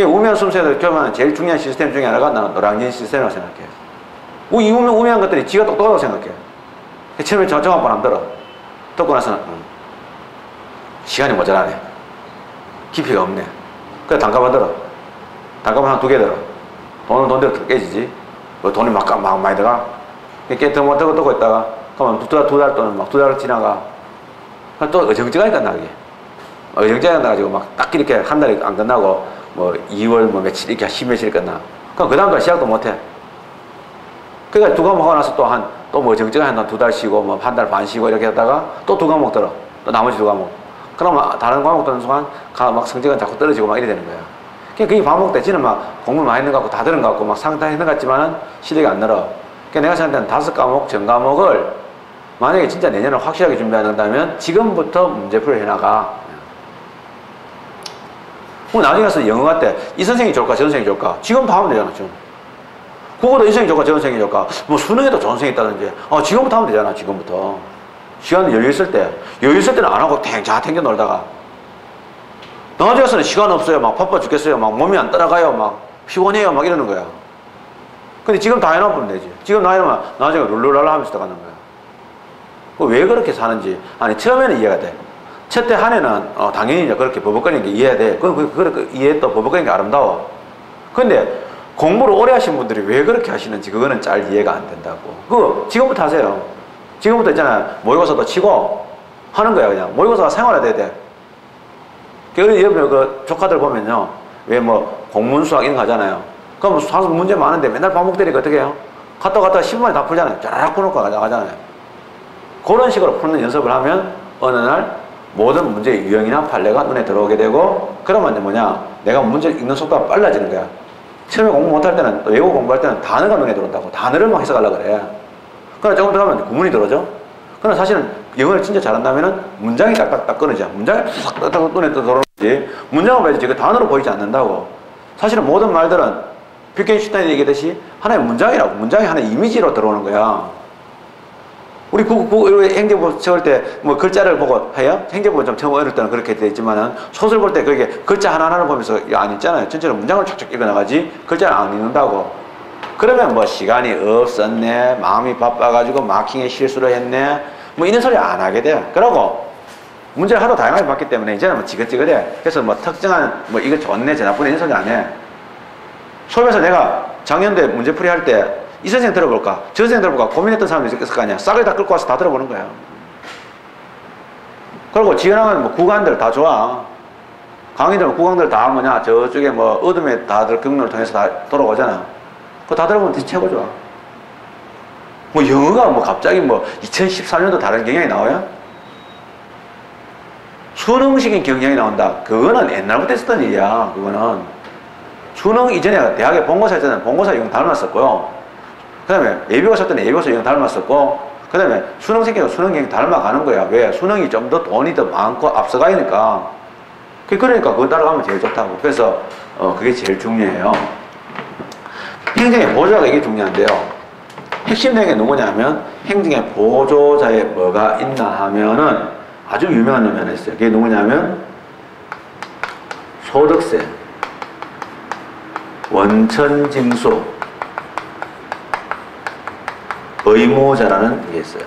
우매한 수험생들을 교묘하는 제일 중요한 시스템 중에 하나가 나는 노량진 시스템이라고 생각해. 이 우매한 것들이 지가 똑똑하다고 생각해. 처음에 정한 번 안 들어. 듣고 나서는 시간이 모자라네. 깊이가 없네. 그래 단가만 들어. 단가만 한 2개 들어. 돈은 돈대로 깨지지. 돈이 막 많이 들어가. 듣고 있다가 그러면 2달 또는 2달 지나가. 또 어정쩡하니까 나게. 어정쩡하게 나가지고 딱 이렇게 한 달이 안 끝나고 2월 며칠 이렇게 10며칠 끝나. 그럼 그 다음까지 시작도 못 해. 그러니까 2 과목 하고 나서 또 어정쩡하게 2달 쉬고 한 달 반 쉬고 이렇게 하다가 또 2 과목 들어. 또 나머지 2 과목. 그러면 다른 과목 듣는 순간 성적은 자꾸 떨어지고 이래 되는 거야. 그게 반복돼. 지는 공부 많이 했는 것 같고 다 들은 것 같고 상당히 했는 것 같지만은 실력이 안 늘어. 그러니까 내가 생각할 때는 5과목 전 과목을 만약에 진짜 내년을 확실하게 준비한다면 지금부터 문제풀이를 해나가. 나중에 가서 영어 갈 때 이 선생님이 좋을까 저 선생님이 좋을까 지금부터 하면 되잖아. 지금 국어도 이 선생님이 좋을까 저 선생님이 좋을까 수능에도 좋은 선생님이 있다든지 지금부터 하면 되잖아. 지금부터 시간 여유 있을 때는 안 하고 탱자 놀다가 나중에 가서는 시간 없어요. 바빠 죽겠어요. 몸이 안 따라가요. 피곤해요. 이러는 거야. 근데 지금 다 해놓으면 되지. 지금 다 해놓으면 나중에 룰루랄라 하면서 가는 거야. 왜 그렇게 사는지. 처음에는 이해가 돼. 첫 때 한 해는 당연히 이제 그렇게 버벅거리는 게 이해가 돼. 그 이해했다 버벅거리는 게 아름다워. 근데 공부를 오래 하신 분들이 왜 그렇게 하시는지 그거는 잘 이해가 안 된다고. 그거 지금부터 하세요. 지금부터 있잖아요. 모의고사도 치고 하는 거야. 그냥 모의고사가 생활화 돼야 돼. 그 옆에 그 조카들 보면요. 왜 뭐 공문 수학 이런 거 하잖아요. 그럼 수학 문제 많은데 맨날 반복되니까 어떻게 해요? 갔다 10분만에 다 풀잖아요. 쫙 풀어놓고 나가잖아요. 그런 식으로 푸는 연습을 하면 어느 날 모든 문제의 유형이나 판례가 눈에 들어오게 되고 그러면 이제 뭐냐? 내가 문제 읽는 속도가 빨라지는 거야. 처음에 공부 못할 때는 또 외국 공부할 때는 단어가 눈에 들어온다고. 단어를 막 해석하려고 그래. 그러나 조금 더 가면 구문이 들어오죠? 그러나 사실은 영어를 진짜 잘한다면은 문장이 딱딱딱 끊어져. 문장이 딱딱 눈에 들어오지. 문장은 봐야지. 그 단어로 보이지 않는다고. 사실은 모든 말들은 비켄슈타인이 얘기했듯이 하나의 문장이라고. 문장이 하나의 이미지로 들어오는 거야. 우리 행제부 채울 때 뭐 글자를 보고 해요? 행제부 좀 처음 어릴 때는 그렇게 돼 있지만은 소설 볼 때 그게 글자 하나하나를 보면서 안 읽잖아요. 전체로 문장을 쫙쫙 읽어 나가지 글자를 안 읽는다고. 그러면 뭐 시간이 없었네, 마음이 바빠가지고 마킹에 실수를 했네, 뭐 이런 소리 안 하게 돼. 그러고 문제를 하도 다양하게 봤기 때문에 이제는 뭐 지긋지긋해. 그래서 뭐 특정한 뭐 이거 좋네, 저 나쁘네 이런 소리 안 해. 수업에서 내가 작년도에 문제풀이 할 때 이 선생 들어볼까? 저 선생 들어볼까? 고민했던 사람이 있을 거 아니야. 싹을 다 끌고 와서 다 들어보는 거야. 그리고 지원하는 뭐 구간들 다 좋아. 강의들 구간들 다 뭐냐 저쪽에 뭐 어둠에 다들 경로를 통해서 다 돌아오잖아. 그거 다 들어보면 진짜 최고 좋아. 뭐 영어가 뭐 갑자기 뭐 2013년도 다른 경향이 나와요? 수능식인 경향이 나온다. 그거는 옛날부터 있었던 일이야. 그거는 수능 이전에 대학에 본고사 했잖아요. 본고사 이건 닮았었고요. 그 다음에 예비고사 때는 예비고사 이건 닮았었고, 그 다음에 수능 생겨서 수능 경향이 닮아가는 거야. 왜? 수능이 좀 더 돈이 더 많고 앞서가니까. 그러니까 그거 따라가면 제일 좋다고. 그래서 그게 제일 중요해요. 행정의 보조자가 이게 중요한데요. 핵심 내용이 누구냐면 행정의 보조자에 뭐가 있나 하면은 아주 유명한 놈이 하나 있어요. 그게 누구냐면 소득세, 원천징수, 의무자라는 게 있어요.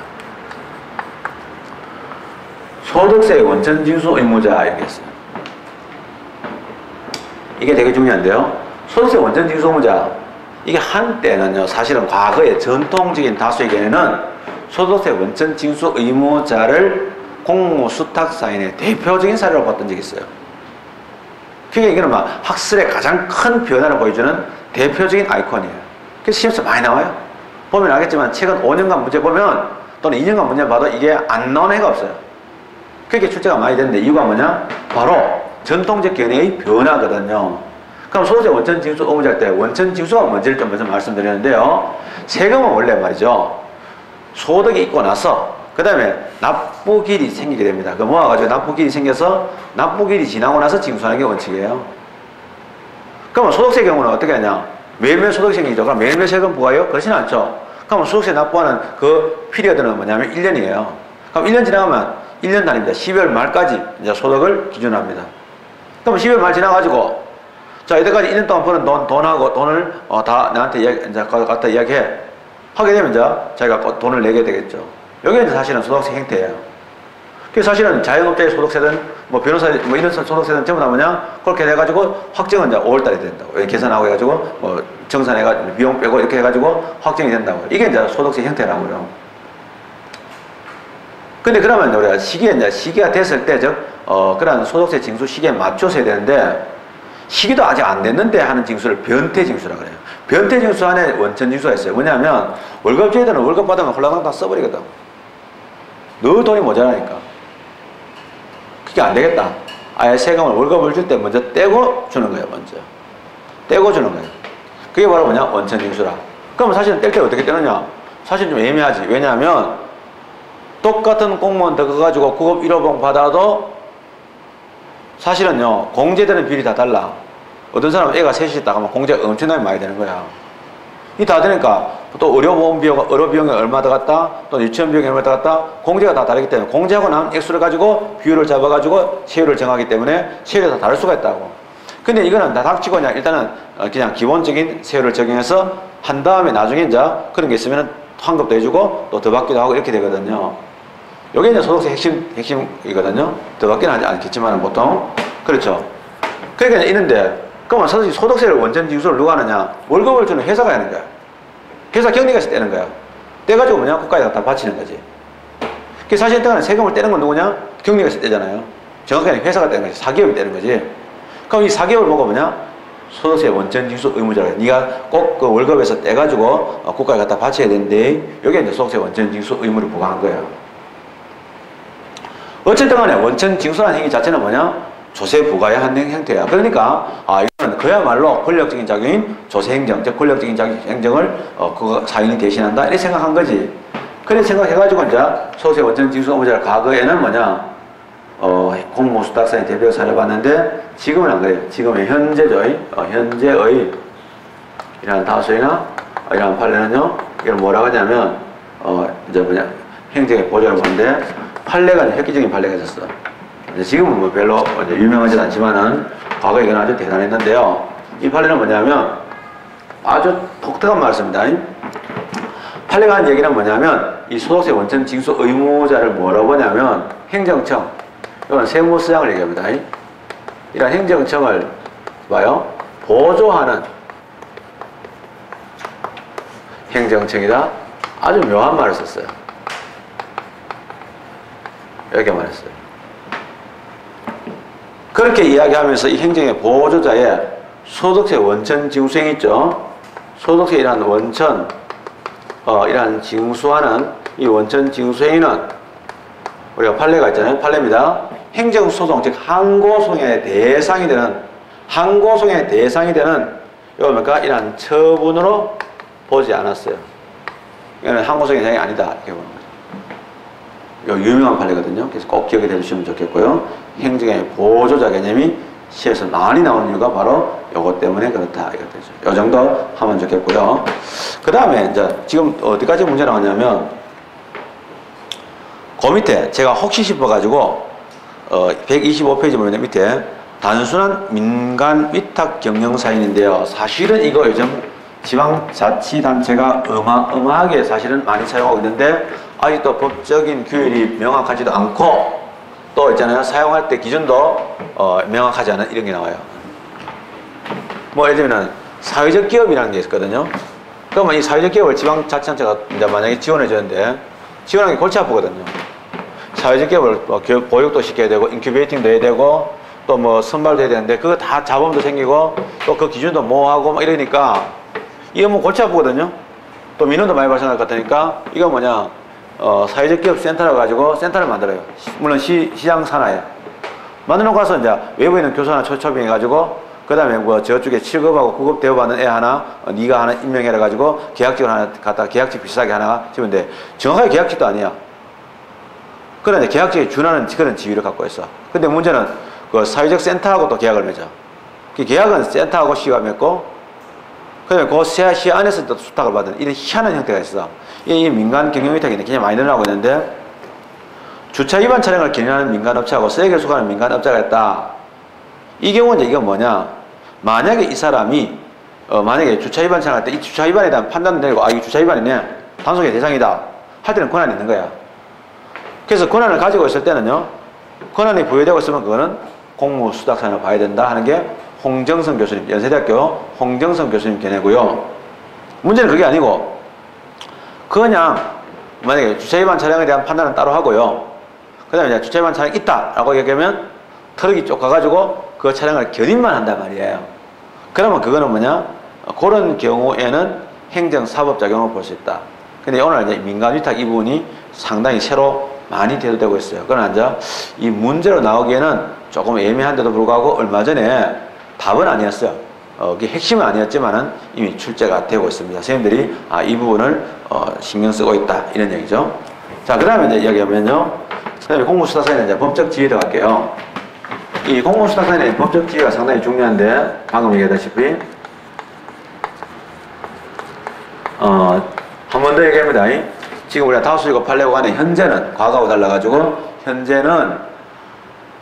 소득세, 원천징수, 의무자 이렇게 있어요. 이게 되게 중요한데요. 소득세, 원천징수, 의무자 이게 한때는요, 사실은 과거의 전통적인 다수에게는 소득세, 원천징수, 의무자를 공무수탁사인의 대표적인 사례로 봤던 적이 있어요. 그게 이거는 막 학술의 가장 큰 변화를 보여주는 대표적인 아이콘이에요. 그래서 시험에서 많이 나와요. 보면 알겠지만 최근 5년간 문제 보면 또는 2년간 문제 봐도 이게 안 나오는 해가 없어요. 그렇게 출제가 많이 되는데 이유가 뭐냐? 바로 전통적 견해의 변화거든요. 그럼 소득세 원천징수 의무자일 때 원천징수가 뭔지를 좀 먼저 말씀드리는데요. 세금은 원래 말이죠. 소득이 있고 나서 그 다음에 납부길이 생기게 됩니다. 그 모아가지고 납부길이 생겨서 납부길이 지나고 나서 징수하는 게 원칙이에요. 그러면 소득세 경우는 어떻게 하냐? 매일매일 소득이 생기죠. 그럼 매일매일 세금 부과해요? 그렇지는 않죠. 그럼 소득세 납부하는 그 피리어드는 뭐냐면 1년이에요. 그럼 1년 지나가면 1년 단위입니다. 12월 말까지 이제 소득을 기준으로 합니다. 그럼 12월 말 지나가지고 자, 이때까지 1년 동안 버는 돈하고 돈을 다 나한테 이제 갖다 이야기해. 하게 되면 이제 자기가 돈을 내게 되겠죠. 여기는 사실은 소득세 형태예요. 그래서 사실은 자영업자의 소득세든 뭐 변호사 뭐 이런 소득세든 전부 다 뭐냐 그렇게 해가지고 확정은 이제 5월달에 된다고. 계산하고 해가지고 뭐 정산해가지고 비용 빼고 이렇게 해가지고 확정이 된다고. 이게 이제 소득세 형태라고요. 근데 그러면 우리가 시기가 됐을 때 즉 그런 소득세 징수 시기에 맞춰서 해야 되는데 시기도 아직 안 됐는데 하는 징수를 변태징수라 그래요. 변태징수 안에 원천징수가 있어요. 뭐냐면 월급주의들은 월급 받으면 홀라당 다 써버리거든. 너 돈이 모자라니까. 그게 안 되겠다. 아예 세금을 월급을 줄 때 먼저 떼고 주는 거예요. 먼저 떼고 주는 거예요. 그게 바로 뭐냐 원천징수라. 그러면 사실은 뗄 때 어떻게 떼느냐? 사실 좀 애매하지. 왜냐하면 똑같은 공무원 들어가가지고 구급 1호봉 받아도 사실은요 공제되는 비율이 다 달라. 어떤 사람은 애가 셋이 있다 하면 공제가 엄청나게 많이 되는 거야. 이 다 되니까 또 의료보험 비용, 의료비용이 얼마 더 갔다, 또 유치원 비용이 얼마 더 갔다, 공제가 다 다르기 때문에 공제하고 나면 액수를 가지고 비율을 잡아가지고 세율을 정하기 때문에 세율이 다 다를 수가 있다고. 근데 이거는 다 닥치고 그냥 일단은 그냥 기본적인 세율을 적용해서 한 다음에 나중에 이제 그런 게 있으면 환급도 해주고 또 더 받기도 하고 이렇게 되거든요. 요게 이제 소득세 핵심이거든요. 더 받기는 하지 않겠지만 보통. 그렇죠. 그러니까 있는데, 그러면 소득세를 원천징수를 누가 하느냐? 월급을 주는 회사가 하는 거야. 회사 경리가 떼는 거야. 떼가지고 뭐냐? 국가에 갖다 바치는 거지. 그 사실 때는 세금을 떼는 건 누구냐? 경리가 떼잖아요. 정확하게 회사가 되는 거지. 사기업이 되는 거지. 그럼 이 사기업을 보고 뭐냐? 소득세 원천 징수 의무자라. 네가 꼭 그 월급에서 떼가지고 국가에 갖다 바쳐야 되는데 여기에 이제 소득세 원천 징수 의무를 부과한 거예요. 어쨌든 간에 원천 징수라는 행위 자체는 뭐냐? 조세 부과의 한 형태야. 그러니까 이거는 그야말로 권력적인 작용인 조세 행정, 즉 권력적인 행정을 그거 사인이 대신한다 이렇게 생각한 거지. 그래 생각해가지고 이제 소득세 원천 징수 의무자를 과거에는 뭐냐? 공무수탁산이 대표로 살려봤는데 지금은 안 그래요. 지금의 현재의 이러한 다수이나 이러한 판례는요, 이걸 뭐라고 하냐면 이제 뭐냐 행정의 보조를 보는데 판례가 획기적인 판례가 있었어. 지금은 뭐 별로 이제 유명하진 않지만은 과거에 이건 아주 대단했는데요. 이 판례는 뭐냐면 아주 독특한 말씀입니다. 판례가 한 얘기는 뭐냐면 이 소득세 원천 징수 의무자를 뭐라고 하냐면 행정청, 이건 세무서장을 얘기합니다. 이런 행정청을 봐요. 보조하는 행정청이다. 아주 묘한 말을 썼어요. 이렇게 말했어요. 그렇게 이야기하면서 이 행정의 보조자의 소득세 원천 징수행 있죠. 소득세 이란 원천, 이란 징수하는 이 원천 징수행위는 우리가 판례가 있잖아요. 판례입니다. 행정소송, 즉 항고송의 대상이 되는 이거 뭡니까? 이러한 처분으로 보지 않았어요. 이거는 항고송의 대상이 아니다 이렇게 보는 거죠. 이거 유명한 판례거든요. 그래서 꼭 기억해 두시면 좋겠고요. 행정의 보조자 개념이 시에서 많이 나오는 이유가 바로 이것 때문에 그렇다 이거 되죠. 이 정도 하면 좋겠고요. 그 다음에 이제 지금 어디까지 문제 나왔냐면 그 밑에 제가 혹시 싶어가지고 125페이지 보면 밑에 단순한 민간 위탁 경영사인인데요. 사실은 이거 요즘 지방자치단체가 어마어마하게 사실은 많이 사용하고 있는데 아직도 법적인 규율이 명확하지도 않고 또 있잖아요. 사용할 때 기준도 명확하지 않은 이런 게 나와요. 뭐 예를 들면 사회적 기업이라는 게 있거든요. 그러면 이 사회적 기업을 지방자치단체가 이제 만약에 지원해 주는데 지원하는 게 골치 아프거든요. 사회적 기업을 보육도 시켜야 되고 인큐베이팅도 해야 되고 또 뭐 선발도 해야 되는데 그거 다 자본도 생기고 또 그 기준도 모호하고 막 이러니까 이거 뭐 골치 아프거든요. 또 민원도 많이 발생할 것 같으니까 이거 뭐냐 사회적 기업 센터를 가지고 센터를 만들어요. 물론 시장 산하에 만들어 가서 이제 외부에 있는 교사나 초빙해 가지고 그 다음에 뭐 저쪽에 7급하고 9급 대우받는 애 하나 네가 하나 임명해라 가지고 계약직을 하나 갖다가 계약직 비슷하게 하나 주면 돼. 정확하게 계약직도 아니야. 그런데 계약직에 준하는 그런 지위를 갖고 있어. 근데 문제는 그 사회적 센터하고 또 계약을 맺어. 그 계약은 센터하고 시가 맺고, 그다음에 그 시 안에서 또 수탁을 받은 이런 희한한 형태가 있어. 이 민간 경영 위탁이 굉장히 많이 늘어나고 있는데, 주차 위반 차량을 경영하는 민간업체하고 쓰레기를 수거하는 민간업체가 있다. 이 경우는 이건 뭐냐? 만약에 이 사람이 만약에 주차 위반 차량 할 때 이 주차 위반에 대한 판단을 내리고 이 주차 위반이네, 단속의 대상이다 할 때는 권한이 있는 거야. 그래서 권한을 가지고 있을 때는요, 권한이 부여되고 있으면 그거는 공무수탁산을 봐야 된다 하는 게 홍정선 교수님, 연세대학교 홍정선 교수님 견해고요. 문제는 그게 아니고 그냥 만약에 주차 위반 차량에 대한 판단은 따로 하고요. 그 다음에 주차 위반 차량이 있다라고 얘기하면 트럭이 쫓아가지고 그 차량을 견인만 한단 말이에요. 그러면 그거는 뭐냐? 그런 경우에는 행정사법작용을 볼 수 있다. 근데 오늘 이제 민간위탁 이 부분이 상당히 새로 많이 대두되고 있어요. 그러나 이제 이 문제로 나오기에는 조금 애매한데도 불구하고 얼마 전에 답은 아니었어요. 이게 핵심은 아니었지만은 이미 출제가 되고 있습니다. 선생님들이 이 부분을 신경 쓰고 있다 이런 얘기죠. 자, 그 다음에 이제 이야기하면요. 그 다음에 공무수탁산에 이제 법적 지위 들어갈게요. 이 공무수탁산의 법적 지위가 상당히 중요한데 방금 얘기했다시피 한 번 더 얘기합니다. 지금 우리가 다수이고 판례고 간에 현재는 과거하고 달라가지고 현재는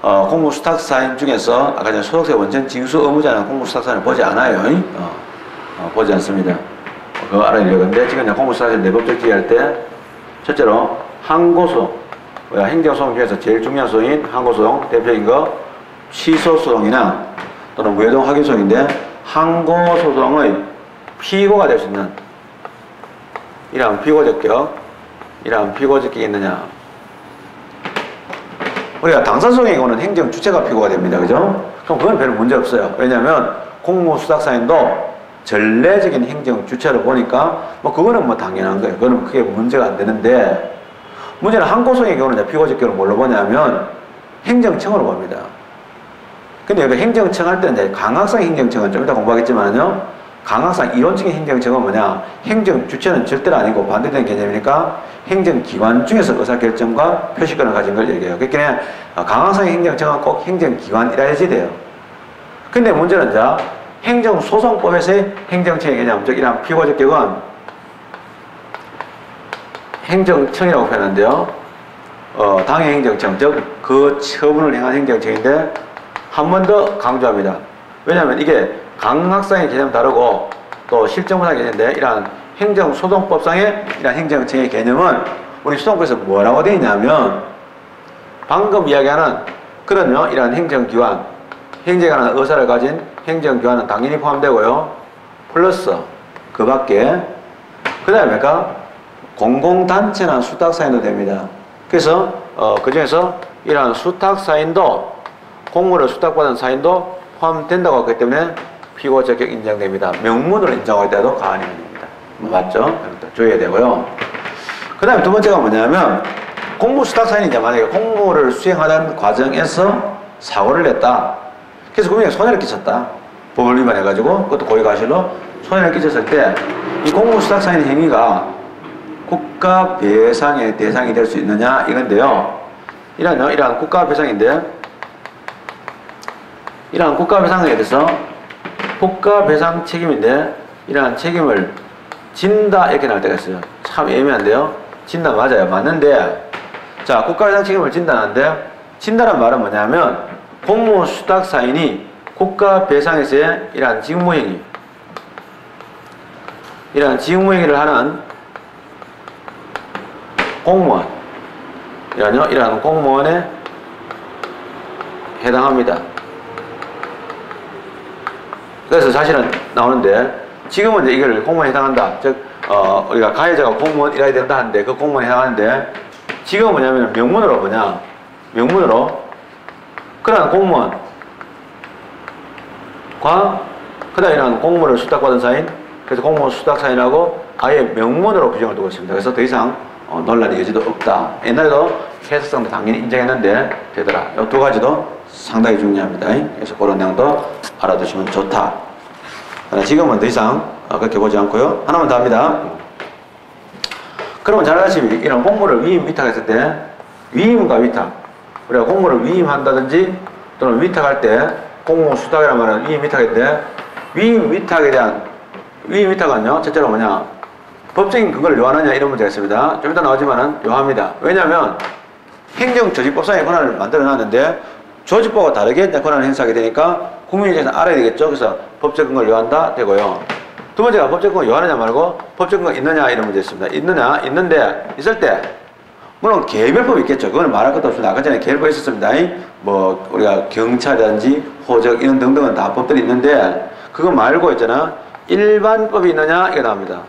공무수탁사인 중에서 아까 전에 소득세 원천 징수 의무자는 공무수탁사인을 보지 않아요. 보지 않습니다. 그거 알아야 되는데 지금 공무수탁사인 내법적 지위할 때 첫째로 항고소, 행정소송 중에서 제일 중요한 소송인 항고소송 대표인 거 취소소송이나 또는 무효동 확인소송인데 항고소송의 피고가 될 수 있는 이러한 피고적격, 이러한 피고적격이 있느냐. 우리가 당사성의 경우는 행정 주체가 피고가 됩니다. 그죠? 그럼 그건 별 문제 없어요. 왜냐하면 공무수탁사인도 전례적인 행정 주체를 보니까 뭐 그거는 뭐 당연한 거예요. 그거는 크게 문제가 안 되는데 문제는 항고성의 경우는 피고적 경우는 뭘로 보냐면 행정청으로 봅니다. 근데 여기 행정청 할 때는 이제 강학상 행정청은 좀 이따 공부하겠지만요. 강학상 이론적인 행정청은 뭐냐? 행정 주체는 절대로 아니고 반대되는 개념이니까 행정기관 중에서 의사결정과 표시권을 가진 걸 얘기해요. 그러니까 강학상의 행정청은 꼭 행정기관이라 해야지 돼요. 근데 문제는 자 행정소송법에서의 행정청의 개념, 즉 이런 피고적 격은 행정청이라고 표현하는데요. 당해 행정청, 즉 그 처분을 행한 행정청인데 한 번 더 강조합니다. 왜냐하면 이게 강학상의 개념 다르고 또 실정부상의 개념인데 이러한 행정소송법상의 이러한 행정청의 개념은 우리 수송법에서 뭐라고 되어 있냐면 방금 이야기하는 그런요 이러한 행정기관, 행정에 관한 의사를 가진 행정기관은 당연히 포함되고요. 플러스 그 밖에 그 다음에 뭐까 공공단체나 수탁사인도 됩니다. 그래서 그 중에서 이러한 수탁사인도 공무를 수탁받은 사인도 포함된다고 했기 때문에 피고 적격 인정됩니다. 명문으로 인정할 때도 가한입니다. 맞죠? 조해야 되고요. 그 다음에 두 번째가 뭐냐면 공무 수탁사인이 이제 만약에 공무를 수행하는 과정에서 사고를 냈다. 그래서 국민에게 손해를 끼쳤다. 법을 위반해가지고 그것도 고의과실로 손해를 끼쳤을 때 이 공무 수탁사인 행위가 국가 배상의 대상이 될 수 있느냐 이건데요. 이러한 국가 배상인데 이러한 국가 배상에 대해서 국가 배상 책임인데 이러한 책임을 진다 이렇게 나올 때가 있어요. 참 애매한데요. 진다 맞아요. 맞는데 자 국가 배상 책임을 진다는데 진다란 말은 뭐냐면 공무 수탁 사인이 국가 배상에서의 이러한 직무행위 이러한 직무행위를 하는 공무원 이러한 공무원에 해당합니다. 그래서 사실은 나오는데 지금은 이제 이걸 공무원에 해당한다. 즉 우리가 가해자가 공무원이라야 된다 하는데 그 공무원에 해당하는데 지금은 뭐냐면 명문으로 명문으로 그러한 공무원과 그 다음에 이런 공무원을 수탁받은 사인 그래서 공무원 수탁 사인하고 아예 명문으로 규정을 두고 있습니다. 그래서 더 이상 논란의 여지도 없다. 옛날에도 해석성도 당연히 인정했는데 되더라. 이 두 가지도 상당히 중요합니다. 그래서 그런 내용도 알아두시면 좋다. 지금은 더 이상 그렇게 보지 않고요. 하나만 더 합니다. 그러면 잘 아시다시피 이런 공무를 위임 위탁했을 때 위임과 위탁 우리가 공무를 위임한다든지 또는 위탁할 때 공무 수탁이라는 말은 위임 위탁일 때 위임 위탁에 대한 위임 위탁은요 첫째로 뭐냐 법적인 근거를 요하느냐 이런 문제가 있습니다. 좀 이따 나오지만은 요합니다. 왜냐하면 행정조직법상의 권한을 만들어 놨는데 조직법과 다르게 권한을 행사하게 되니까 국민에 대해서 알아야 되겠죠. 그래서 법적 근거를 요한다 되고요. 두 번째가 법적 근거 요하느냐 말고 법적 근거 있느냐 이런 문제 있습니다. 있느냐 있는데 있을 때 물론 개별법이 있겠죠. 그거는 말할 것도 없습니다. 아까 전에 개별법이 있었습니다. 뭐 우리가 경찰이라든지 호적 이런 등등은 다 법들이 있는데 그거 말고 있잖아. 일반법이 있느냐 이게 나옵니다.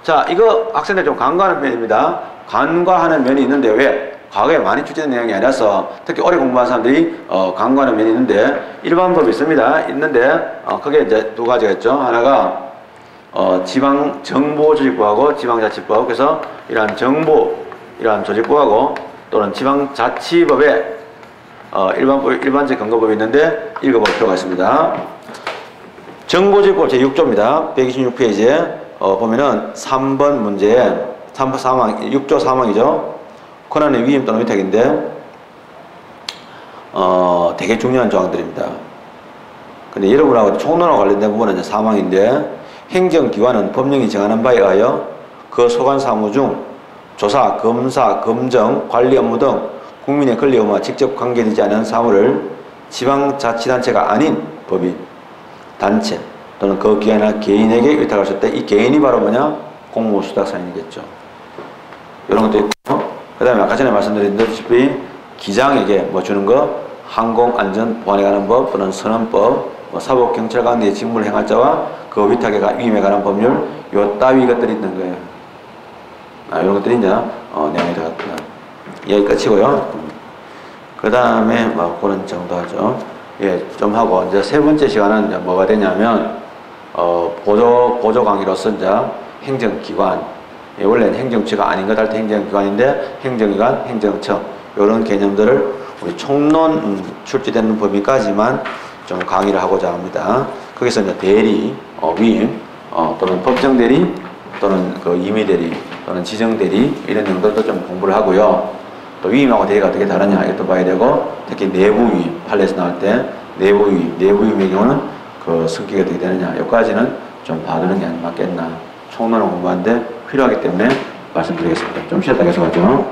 자 이거 학생들 좀 간과하는 면입니다. 간과하는 면이 있는데 왜? 과거에 많이 출제된 내용이 아니라서 특히 오래 공부한 사람들이 간과하는 면이 있는데 일반법이 있습니다. 있는데 그게 이제 두 가지가 있죠. 하나가 지방정보조직부하고 지방자치법 그래서 이러한 정보 이러한 조직부하고 또는 지방자치법에 일반적 근거법이 있는데 읽어볼 필요가 있습니다. 정보조직법 제6조입니다. 126페이지에 보면은 3번 문제에 3번 사망 6조 사망이죠. 권한의 위임 또는 위탁인데 되게 중요한 조항들입니다. 근데 여러분하고 총론과 관련된 부분은 이제 사망인데 행정기관은 법령이 정하는 바에 의하여 그 소관 사무 중 조사, 검사, 검정, 관리 업무 등 국민의 권리 업무와 직접 관계되지 않은 사무를 지방자치단체가 아닌 법인, 단체 또는 그 기관이나 개인에게 위탁할 수 있다. 이 개인이 바로 뭐냐? 공무수탁사인이겠죠. 이런 것도 있고 그 다음에 아까 전에 말씀드렸다시피 기장에게 뭐 주는 거 항공안전보안에 관한 법 또는 선언법 사법경찰관계의 직무를 행할 자와 그 위탁에 위임에 관한 법률 요 따위 것들이 있는 거예요. 이런 것들이 이제 내용이 들어갔구나. 이야기 끝이고요. 그 다음에 뭐 그런 정도 하죠. 예, 좀 하고 이제 세 번째 시간은 이제 뭐가 되냐면 보조 강의로서 이제 행정기관, 예, 원래는 행정처가 아닌 것 할때 행정기관인데 행정기관, 행정처 이런 개념들을 우리 총론 출제되는 범위까지만 좀 강의를 하고자 합니다. 거기서 이제 대리, 위임, 또는 법정대리, 또는 그 임의대리, 또는 지정대리 이런 정도도 좀 공부를 하고요. 또 위임하고 대리가 어떻게 다르냐 이것도 봐야 되고, 특히 내부위임, 판례에서 나올 때 내부위임의 경우는 그 성격이 어떻게 되느냐 여기까지는 좀 봐두는 게 맞겠나. 총론을 공부하는데 필요하기 때문에 말씀드리겠습니다. 좀 쉬었다 계속 하죠.